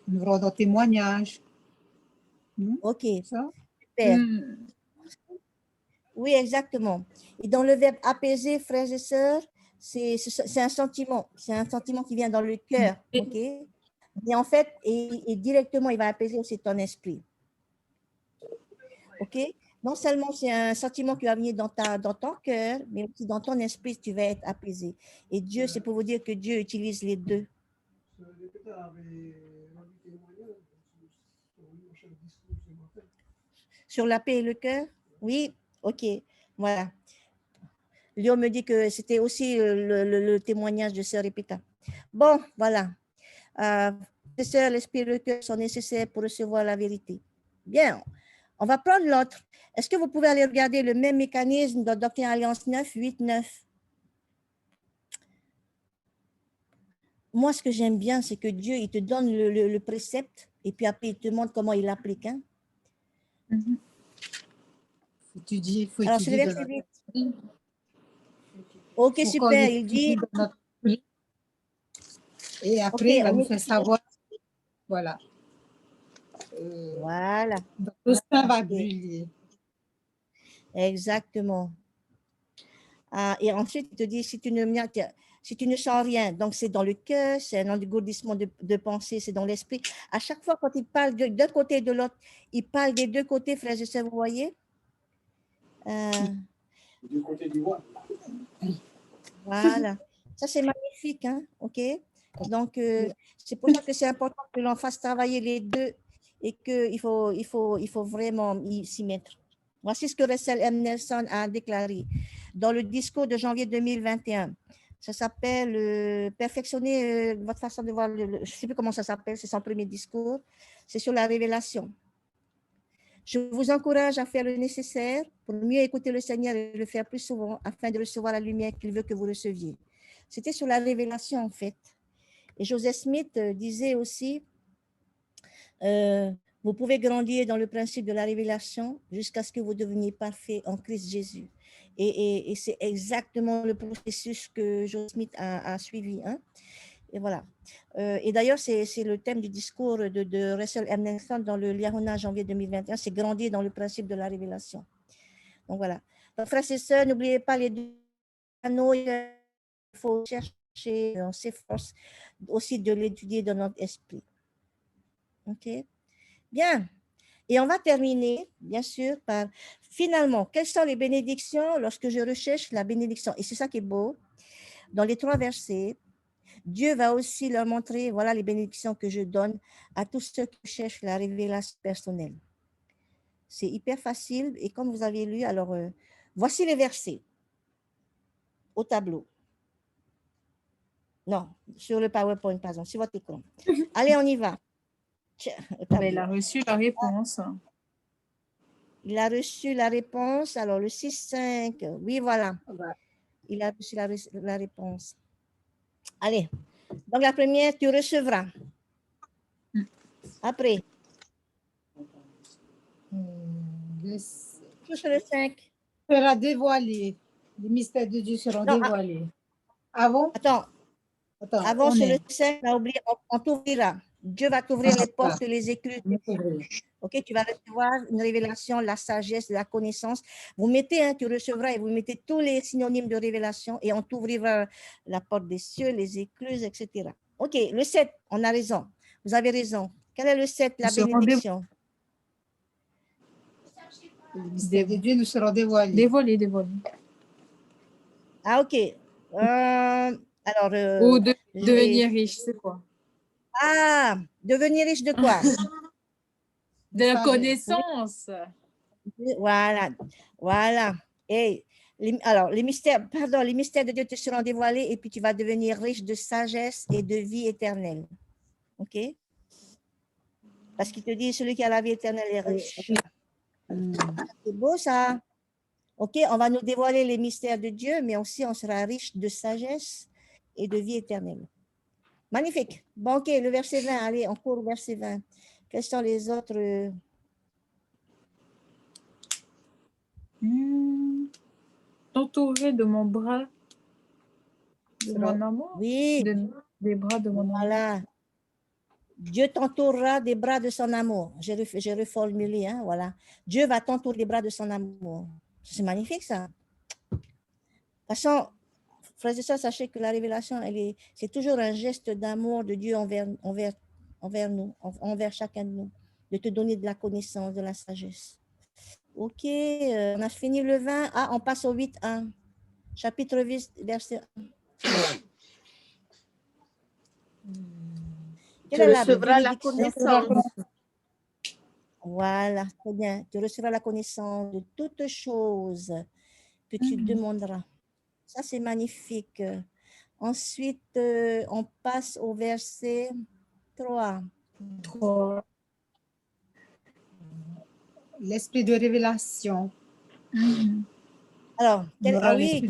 rendons témoignage. OK, Ça? super. Oui, exactement. Et dans le verbe apaiser, frères et sœurs, c'est un sentiment. C'est un sentiment qui vient dans le cœur. OK? Et en fait, et directement, il va apaiser aussi ton esprit. OK? Non seulement c'est un sentiment qui va venir dans ton cœur, mais aussi dans ton esprit, tu vas être apaisé. Et Dieu, c'est pour vous dire que Dieu utilise les deux. Sur la paix et le cœur? Oui, OK. Voilà. Léo me dit que c'était aussi le témoignage de Sœur Epita. Bon, voilà. Les sœurs, l'esprit et le cœur sont nécessaires pour recevoir la vérité. Bien, on va prendre l'autre. Est-ce que vous pouvez aller regarder le même mécanisme dans Doctrine et Alliance 9, 8, 9? moi, ce que j'aime bien, c'est que Dieu, il te donne le précepte et puis après, il te montre comment il l'applique. Hein. Faut Alors, c'est le étudier verset dans 8. Ok, faut qu'on super. Il étudie dit, dans notre esprit. Et ok, après, il va on nous est faire savoir. Voilà. voilà, Donc, le sein va ok, brûler. exactement. Ah, et ensuite, il te dit, si tu ne sens rien, donc c'est dans le cœur, c'est un engourdissement de pensée, c'est dans l'esprit. À chaque fois, quand il parle d'un côté et de l'autre, il parle des deux côtés, frères et sœurs, vous voyez? Du côté du voile. Voilà. Ça, c'est magnifique, hein? OK? Donc, c'est pour ça que c'est important que l'on fasse travailler les deux et qu'il faut vraiment s'y mettre. Voici ce que Russell M. Nelson a déclaré dans le discours de janvier 2021. Ça s'appelle Perfectionner votre façon de voir. Je ne sais plus comment ça s'appelle, c'est son premier discours. C'est sur la révélation. Je vous encourage à faire le nécessaire pour mieux écouter le Seigneur et le faire plus souvent afin de recevoir la lumière qu'il veut que vous receviez. C'était sur la révélation, en fait. Et Joseph Smith disait aussi, vous pouvez grandir dans le principe de la révélation jusqu'à ce que vous deveniez parfait en Christ Jésus. Et c'est exactement le processus que Joseph Smith a suivi. Hein. Et voilà. Et d'ailleurs, c'est le thème du discours de Russell M. Nelson dans le Liahona janvier 2021, c'est grandir dans le principe de la révélation. Donc voilà. Donc, frères et sœurs, n'oubliez pas les deux anneaux. Il faut chercher, on s'efforce aussi de l'étudier dans notre esprit. OK? Bien. Et on va terminer, bien sûr, par finalement, quelles sont les bénédictions lorsque je recherche la bénédiction? Et c'est ça qui est beau. Dans les 3 versets, Dieu va aussi leur montrer, voilà les bénédictions que je donne à tous ceux qui cherchent la révélation personnelle. C'est hyper facile et comme vous avez lu, alors voici les versets au tableau. Non, sur le PowerPoint, par exemple, sur votre écran. Allez, on y va. Ben, il a reçu la réponse. Il a reçu la réponse. Alors, le 6-5, oui, voilà. Il a reçu la réponse. Allez, donc la première, tu recevras. Après. Sur le 5. Sera dévoilé. Les mystères de Dieu seront dévoilés. Avant? Attends, avant sur le 5, on a oublié, on t'ouvrira. Dieu va t'ouvrir les portes, les écluses. Ok, tu vas recevoir une révélation, la sagesse, la connaissance. Vous mettez, hein, tu recevras et vous mettez tous les synonymes de révélation et on t'ouvrira la porte des cieux, les écluses, etc. Ok, le 7, on a raison. Vous avez raison. Quel est le 7, la bénédiction? Les mystères de Dieu nous seront dévoilés. Dévoilés. Ah, ok. Alors, Ou devenir riche, c'est quoi? Ah, devenir riche de quoi? De la connaissance. Voilà. Et alors, les mystères de Dieu te seront dévoilés et puis tu vas devenir riche de sagesse et de vie éternelle. OK? Parce qu'il te dit, celui qui a la vie éternelle est riche. C'est beau ça. OK, on va nous dévoiler les mystères de Dieu, mais aussi on sera riche de sagesse et de vie éternelle. Magnifique. Bon, OK, le verset 20. Allez, on court au verset 20. Quels sont les autres? Entouré de mon bras, de mon amour. Oui. Des bras de mon amour. Voilà. Dieu t'entourera des bras de son amour. J'ai reformulé, hein, voilà. Dieu va t'entourer des bras de son amour. C'est magnifique, ça. De toute façon, frères et sœurs, sachez que la révélation, c'est toujours un geste d'amour de Dieu envers nous, envers chacun de nous, de te donner de la connaissance, de la sagesse. OK, on a fini le 20. Ah, on passe au 8.1. Chapitre 8, verset 1. Tu recevras la connaissance. Voilà, très bien. Tu recevras la connaissance de toutes choses que tu demanderas. Ça, c'est magnifique. Ensuite, on passe au verset 3. L'esprit de révélation. Alors, Oui,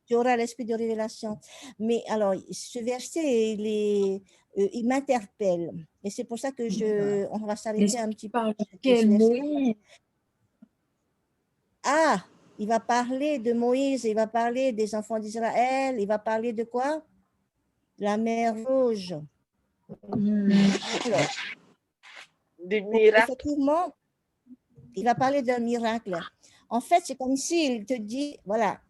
tu tu auras l'esprit de révélation. Mais alors, ce verset, il m'interpelle. Et c'est pour ça que on va s'arrêter un petit peu. Par sur quel ce verset. Moïse? Ah, il va parler de Moïse, il va parler des enfants d'Israël, il va parler de quoi? La mer Rouge. Alors, Du miracle. effectivement, il va parler d'un miracle. En fait, c'est comme s'il te dit, voilà,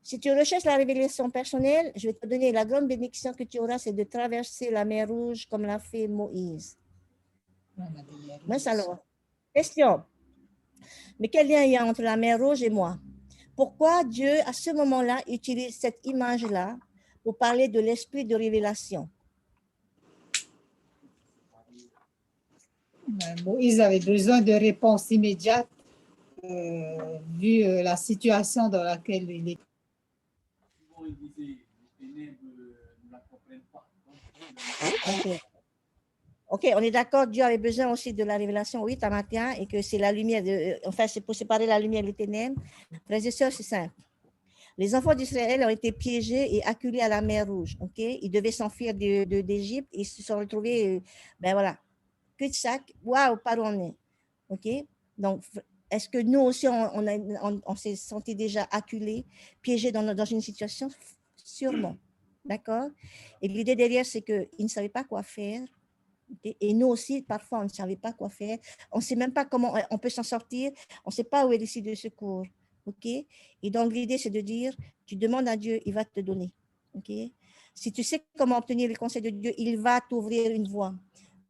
si tu recherches la révélation personnelle, je vais te donner la grande bénédiction que tu auras, c'est de traverser la mer Rouge comme l'a fait Moïse. Mais alors, question. Mais quel lien il y a entre la mer Rouge et moi? Pourquoi Dieu, à ce moment-là, utilise cette image-là pour parler de l'esprit de révélation? Moïse avait besoin de réponses immédiates vu la situation dans laquelle il est. Souvent, il disait, les ténèbres ne la comprennent pas. Okay. OK, on est d'accord, Dieu avait besoin aussi de la révélation, oui, Tamathia, et que c'est la lumière, enfin, c'est pour séparer la lumière et les ténèbres. Frères et sœurs, c'est simple. Les enfants d'Israël ont été piégés et acculés à la mer Rouge, OK? Ils devaient s'enfuir d'Égypte, ils se sont retrouvés, ben voilà, cul-de-sac, waouh, par où on est, OK? Donc, est-ce que nous aussi, on s'est senti déjà acculés, piégés dans une situation? Sûrement, d'accord? Et l'idée derrière, c'est qu'ils ne savaient pas quoi faire. Okay? Et nous aussi, parfois, on ne savait pas quoi faire. On ne sait même pas comment on peut s'en sortir. On ne sait pas où est l'issue de secours. OK? Et donc, l'idée, c'est de dire, tu demandes à Dieu, il va te donner. OK? Si tu sais comment obtenir les conseils de Dieu, il va t'ouvrir une voie.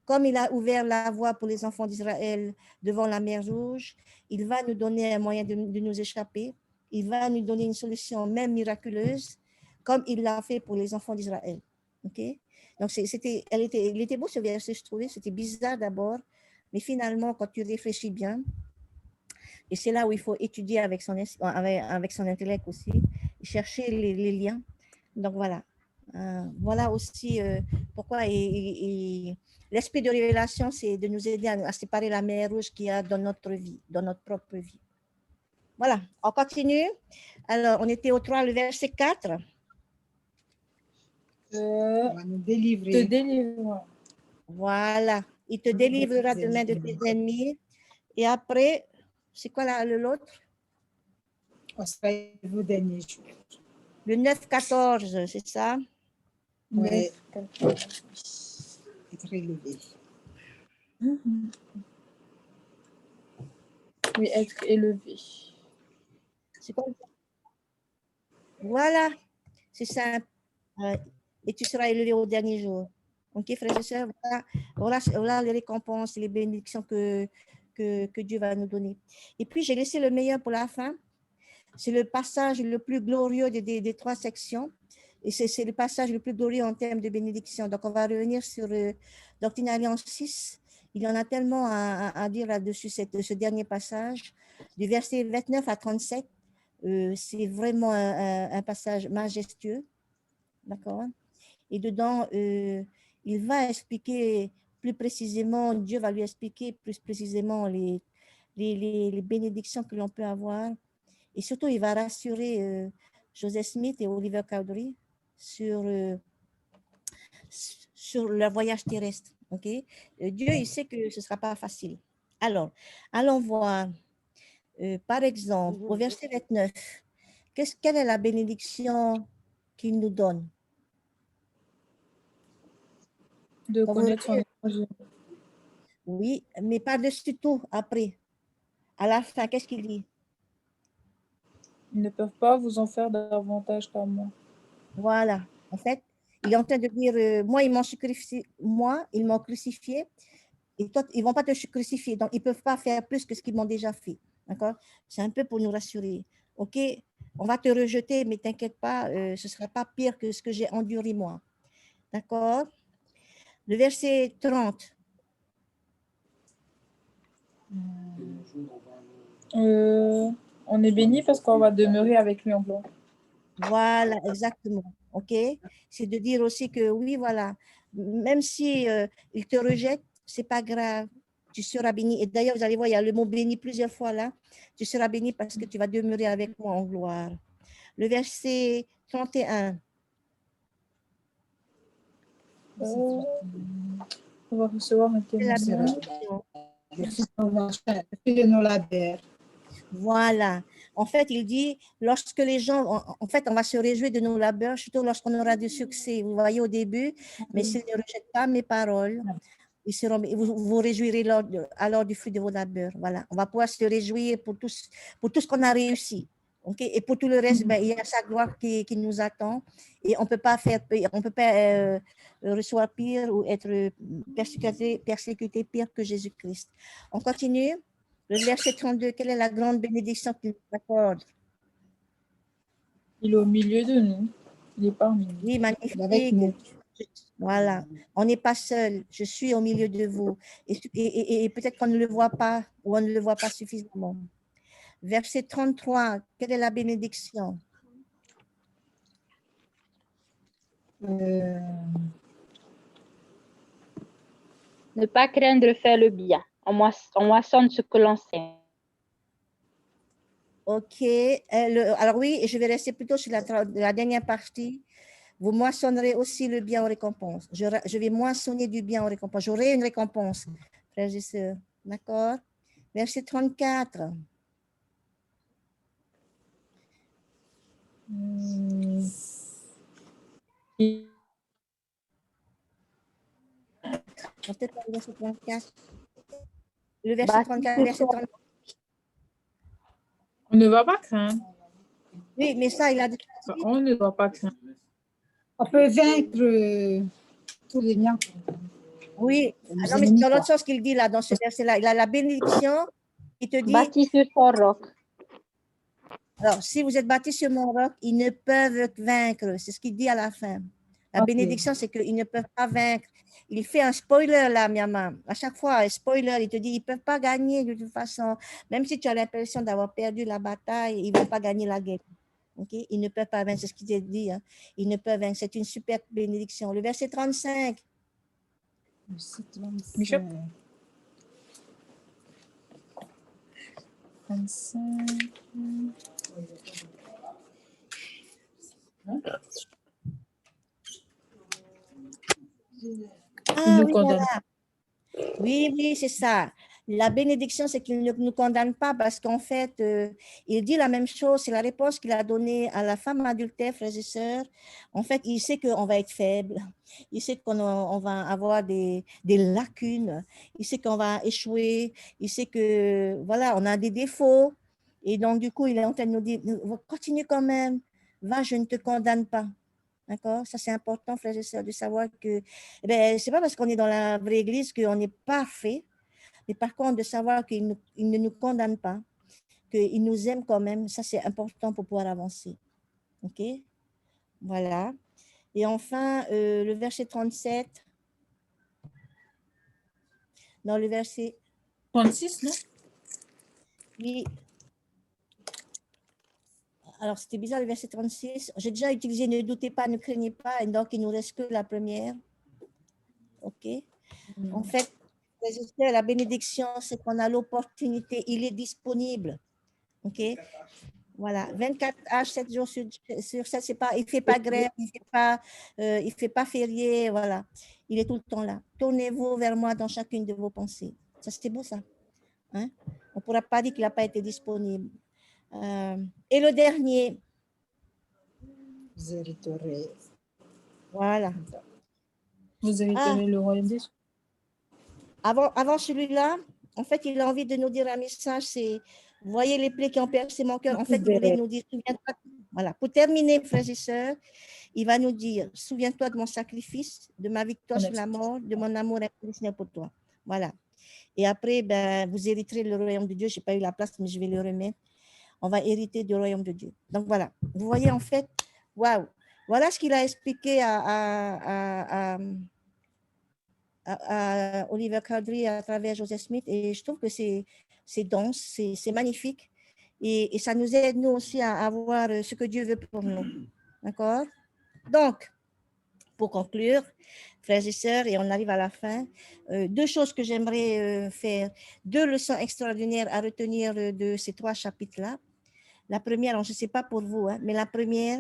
Comme il a ouvert la voie pour les enfants d'Israël devant la mer Rouge, il va nous donner un moyen de nous échapper. Il va nous donner une solution même miraculeuse, comme il l'a fait pour les enfants d'Israël. OK? Donc, il était beau ce verset, je trouvais. C'était bizarre d'abord, mais finalement, quand tu réfléchis bien, et c'est là où il faut étudier avec son intellect aussi, chercher les liens. Donc, voilà. Voilà aussi pourquoi l'esprit de révélation, c'est de nous aider à séparer la mer rouge qu'il y a dans notre vie, dans notre propre vie. Voilà, on continue. Alors, on était au 3, le verset 4. On va nous délivrer. Te délivre. Voilà, il te délivrera de main de tes ennemis. Et après, c'est quoi l'autre? On sera vos derniers jours. Le 9-14, c'est ça? Ouais. Être élevé. Oui, être élevé. C'est quoi? Voilà, c'est simple. Et tu seras élevé au dernier jour. Ok, frères et sœurs, voilà les récompenses et les bénédictions que Dieu va nous donner. Et puis, j'ai laissé le meilleur pour la fin. C'est le passage le plus glorieux des 3 sections. Et c'est le passage le plus glorieux en termes de bénédiction. Donc, on va revenir sur Doctrine et Alliance 6. Il y en a tellement à dire là-dessus, ce dernier passage. Du verset 29 à 37, c'est vraiment un passage majestueux. D'accord? Et dedans, il va expliquer plus précisément, Dieu va lui expliquer plus précisément les bénédictions que l'on peut avoir. Et surtout, il va rassurer Joseph Smith et Oliver Cowdery sur leur voyage terrestre. Okay? Dieu, il sait que ce ne sera pas facile. Alors, allons voir, par exemple, au verset 29, quelle est la bénédiction qu'il nous donne? De connaître son évangile. Oui, mais par-dessus tout, après, à la fin, qu'est-ce qu'il dit? Ils ne peuvent pas vous en faire davantage qu'à moi. Voilà. En fait, il est en train de dire, moi, ils m'ont crucifié, et toi, ils ne vont pas te crucifier. Donc, ils ne peuvent pas faire plus que ce qu'ils m'ont déjà fait. D'accord? C'est un peu pour nous rassurer. OK? On va te rejeter, mais t'inquiète pas, ce ne sera pas pire que ce que j'ai enduré moi. D'accord? Le verset 30. On est béni parce qu'on va demeurer avec lui en gloire. Voilà, exactement. OK? C'est de dire aussi que oui, voilà, même si il te rejette, c'est pas grave. Tu seras béni. Et d'ailleurs, vous allez voir, il y a le mot béni plusieurs fois là. Tu seras béni parce que tu vas demeurer avec moi en gloire. Le verset 31. On va recevoir un C'est la témoignage. bénédiction. de nos labeurs. Voilà. En fait, il dit, lorsque les gens, en fait, on va se réjouir de nos labeurs, surtout lorsqu'on aura du succès. Vous voyez au début, mais s'ils ne rejettent pas mes paroles, ils seront, vous vous réjouirez alors du fruit de vos labeurs. Voilà. On va pouvoir se réjouir pour tout ce qu'on a réussi. Okay? Et pour tout le reste, ben, il y a sa gloire qui nous attend. Et on peut pas recevoir pire ou être persécuté pire que Jésus-Christ. On continue. Le verset 32, quelle est la grande bénédiction qu'il nous accorde? Il est au milieu de nous. Il est parmi nous. Oui, Avec magnifique. nous. Voilà. On n'est pas seul. Je suis au milieu de vous. Et peut-être qu'on ne le voit pas ou on ne le voit pas suffisamment. Verset 33, quelle est la bénédiction? Ne pas craindre faire le bien. On moissonne ce que l'on sème. OK. Alors oui, et je vais rester plutôt sur la dernière partie. Vous moissonnerez aussi le bien en récompense. Je vais moissonner du bien en récompense. J'aurai une récompense, frères et sœurs. D'accord? Verset 34. Peut-être le verset 34. Le verset 34, verset 34. On ne va pas craindre. Oui, mais ça, il a dit. On ne va pas craindre. On peut vaincre tous les liens. Oui, Les non, mais c'est ennemis, dans quoi. l'autre sens qu'il dit là, dans ce verset-là. Il a la bénédiction qui te dit, Bâti sur son roc. alors, si vous êtes bâtis sur mon roc, ils ne peuvent vaincre. C'est ce qu'il dit à la fin. La Ok. bénédiction, c'est qu'ils ne peuvent pas vaincre. Il fait un spoiler là, Myama. À chaque fois, un spoiler, il te dit, ils ne peuvent pas gagner de toute façon. Même si tu as l'impression d'avoir perdu la bataille, ils ne vont pas gagner la guerre. Okay? Ils ne peuvent pas vaincre, c'est ce qu'il te dit. Hein. Ils ne peuvent vaincre. C'est une super bénédiction. Le verset 35. Michel? 35. Ah nous oui, condamne. voilà. Oui, c'est ça. La bénédiction, c'est qu'il ne nous condamne pas parce qu'en fait, il dit la même chose. C'est la réponse qu'il a donnée à la femme adultère, frères et sœurs. En fait, il sait qu'on va être faible. Il sait qu'on va avoir des lacunes. Il sait qu'on va échouer. Il sait que, voilà, on a des défauts. Et donc, du coup, il est en train de nous dire, continue quand même. Va, je ne te condamne pas. D'accord? Ça, c'est important, frères et sœurs, de savoir que, eh bien, c'est pas parce qu'on est dans la vraie église qu'on est parfait, mais par contre, de savoir qu'il ne nous condamne pas, qu'il nous aime quand même, ça, c'est important pour pouvoir avancer. OK? Voilà. Et enfin, le verset 37. Dans le verset... 36, non? Oui. Alors, c'était bizarre, le verset 36. J'ai déjà utilisé « ne doutez pas, ne craignez pas », et donc il ne nous reste que la première. OK? En fait, la bénédiction, c'est qu'on a l'opportunité, il est disponible. OK? Voilà, 24h, 7 jours sur 7, c'est pas, il ne fait pas grève, il ne fait pas férié, voilà. Il est tout le temps là. Tournez-vous vers moi dans chacune de vos pensées. Ça, c'était beau, ça. Hein? On ne pourra pas dire qu'il n'a pas été disponible. Et le dernier. Vous hériterez. Voilà. Vous hériterez le royaume des cieux. Avant celui-là, en fait, il a envie de nous dire un message, c'est, vous voyez les plaies qui ont percé mon cœur. En fait, il voulait nous dire, souviens-toi. Voilà. Pour terminer, frères et sœurs, il va nous dire, souviens-toi de mon sacrifice, de ma victoire sur la mort, de mon amour inconditionnel pour toi. Voilà. Et après, ben, vous hériterez le royaume de Dieu. Je n'ai pas eu la place, mais je vais le remettre. On va hériter du royaume de Dieu. Donc voilà. Vous voyez, en fait, waouh. Voilà ce qu'il a expliqué à Oliver Cowdery à travers Joseph Smith, et je trouve que c'est dense, c'est magnifique, et ça nous aide nous aussi à voir ce que Dieu veut pour nous. D'accord? Donc, pour conclure, frères et sœurs, et on arrive à la fin, deux choses que j'aimerais faire, deux leçons extraordinaires à retenir de ces trois chapitres-là. La première, alors je ne sais pas pour vous, hein, mais la première,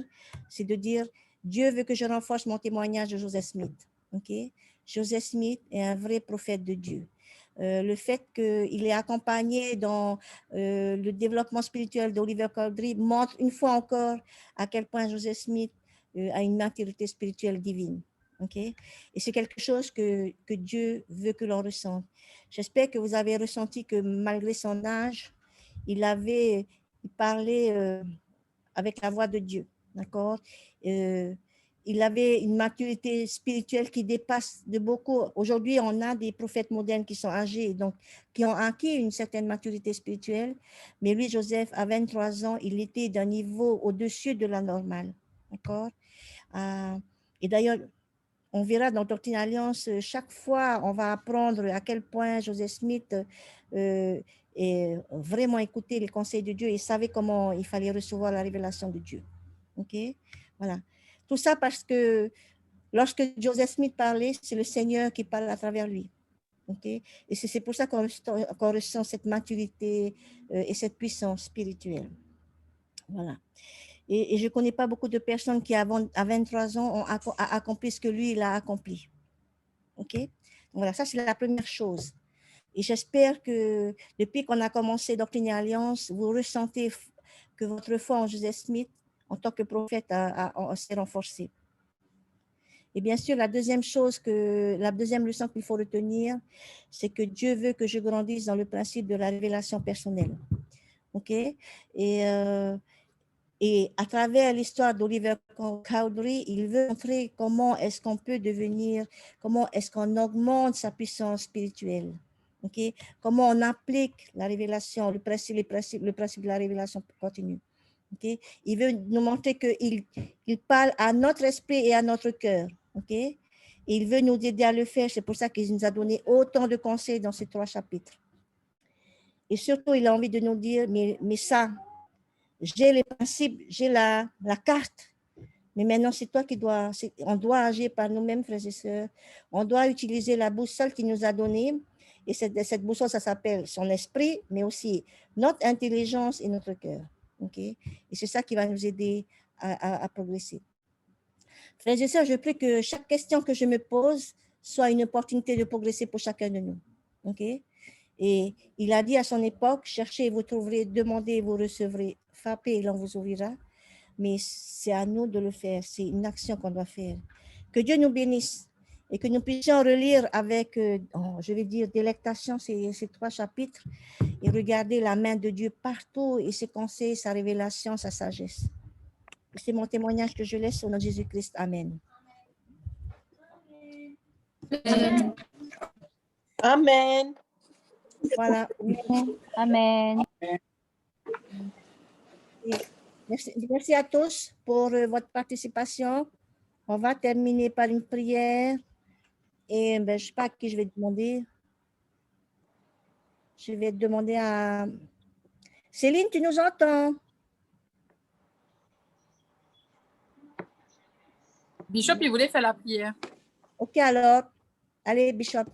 c'est de dire, Dieu veut que je renforce mon témoignage de Joseph Smith. Okay? Joseph Smith est un vrai prophète de Dieu. Le fait qu'il est accompagné dans le développement spirituel d'Oliver Cowdery montre une fois encore à quel point Joseph Smith a une maturité spirituelle divine. Okay? Et c'est quelque chose que Dieu veut que l'on ressente. J'espère que vous avez ressenti que malgré son âge, il parlait avec la voix de Dieu. D'accord? Il avait une maturité spirituelle qui dépasse de beaucoup. Aujourd'hui, on a des prophètes modernes qui sont âgés, donc qui ont acquis une certaine maturité spirituelle. Mais lui, Joseph, à 23 ans, il était d'un niveau au-dessus de la normale. D'accord? Et d'ailleurs, on verra dans Doctrine et Alliance, chaque fois, on va apprendre à quel point Joseph Smith et vraiment écouter les conseils de Dieu et savait comment il fallait recevoir la révélation de Dieu. Ok, voilà. Tout ça parce que lorsque Joseph Smith parlait, c'est le Seigneur qui parle à travers lui. Ok, et c'est pour ça qu'on ressent cette maturité et cette puissance spirituelle. Voilà. Et je ne connais pas beaucoup de personnes qui, à 23 ans, ont accompli ce que lui, il a accompli. Ok, donc voilà, ça c'est la première chose. Et j'espère que depuis qu'on a commencé Doctrine et Alliance, vous ressentez que votre foi en Joseph Smith, en tant que prophète, s'est renforcée. Et bien sûr, la deuxième leçon qu'il faut retenir, c'est que Dieu veut que je grandisse dans le principe de la révélation personnelle. OK? Et à travers l'histoire d'Oliver Cowdery, il veut montrer comment est-ce qu'on peut devenir, comment est-ce qu'on augmente sa puissance spirituelle. Okay? Comment on applique la révélation, le principe de la révélation continue. Okay? Il veut nous montrer qu'il parle à notre esprit et à notre cœur. Okay? Et il veut nous aider à le faire. C'est pour ça qu'il nous a donné autant de conseils dans ces 3 chapitres. Et surtout, il a envie de nous dire, mais ça, j'ai les principes, j'ai la carte. Mais maintenant, c'est toi on doit agir par nous-mêmes, frères et sœurs. On doit utiliser la boussole qu'il nous a donnée. Et cette boussole, ça s'appelle son esprit, mais aussi notre intelligence et notre cœur. Okay? Et c'est ça qui va nous aider à progresser. Frères et sœurs, je prie que chaque question que je me pose soit une opportunité de progresser pour chacun de nous. Okay? Et il a dit à son époque, cherchez et vous trouverez, demandez et vous recevrez, frappez et l'on vous ouvrira. Mais c'est à nous de le faire, c'est une action qu'on doit faire. Que Dieu nous bénisse et que nous puissions relire avec, je vais dire, délectation ces 3 chapitres et regarder la main de Dieu partout et ses conseils, sa révélation, sa sagesse. C'est mon témoignage que je laisse au nom de Jésus-Christ. Amen. Amen. Voilà. Amen. Merci à tous pour votre participation. On va terminer par une prière. Et je ne sais pas à qui je vais demander. Je vais demander à... Céline, tu nous entends? Bishop, il voulait faire la prière. Ok, alors. Allez, Bishop.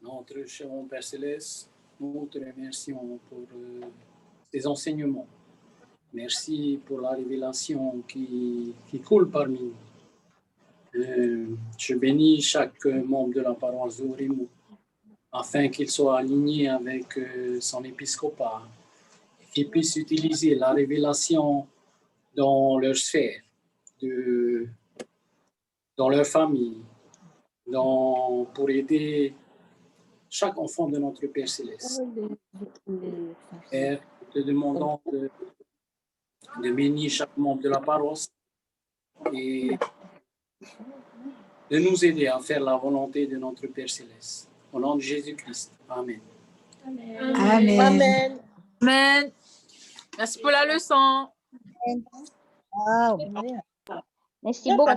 Notre cher Père Céleste, nous te remercions pour tes enseignements. Merci pour la révélation qui coule parmi nous. Je bénis chaque membre de la paroisse d'Orimou afin qu'il soit aligné avec son épiscopat et qu'il puisse utiliser la révélation dans leur sphère, dans leur famille, pour aider chaque enfant de notre Père Céleste. Père, te demandons de bénir chaque membre de la paroisse et de nous aider à faire la volonté de notre Père Céleste. Au nom de Jésus-Christ. Amen. Amen. Amen. Amen. Merci pour la leçon. Wow. Merci beaucoup.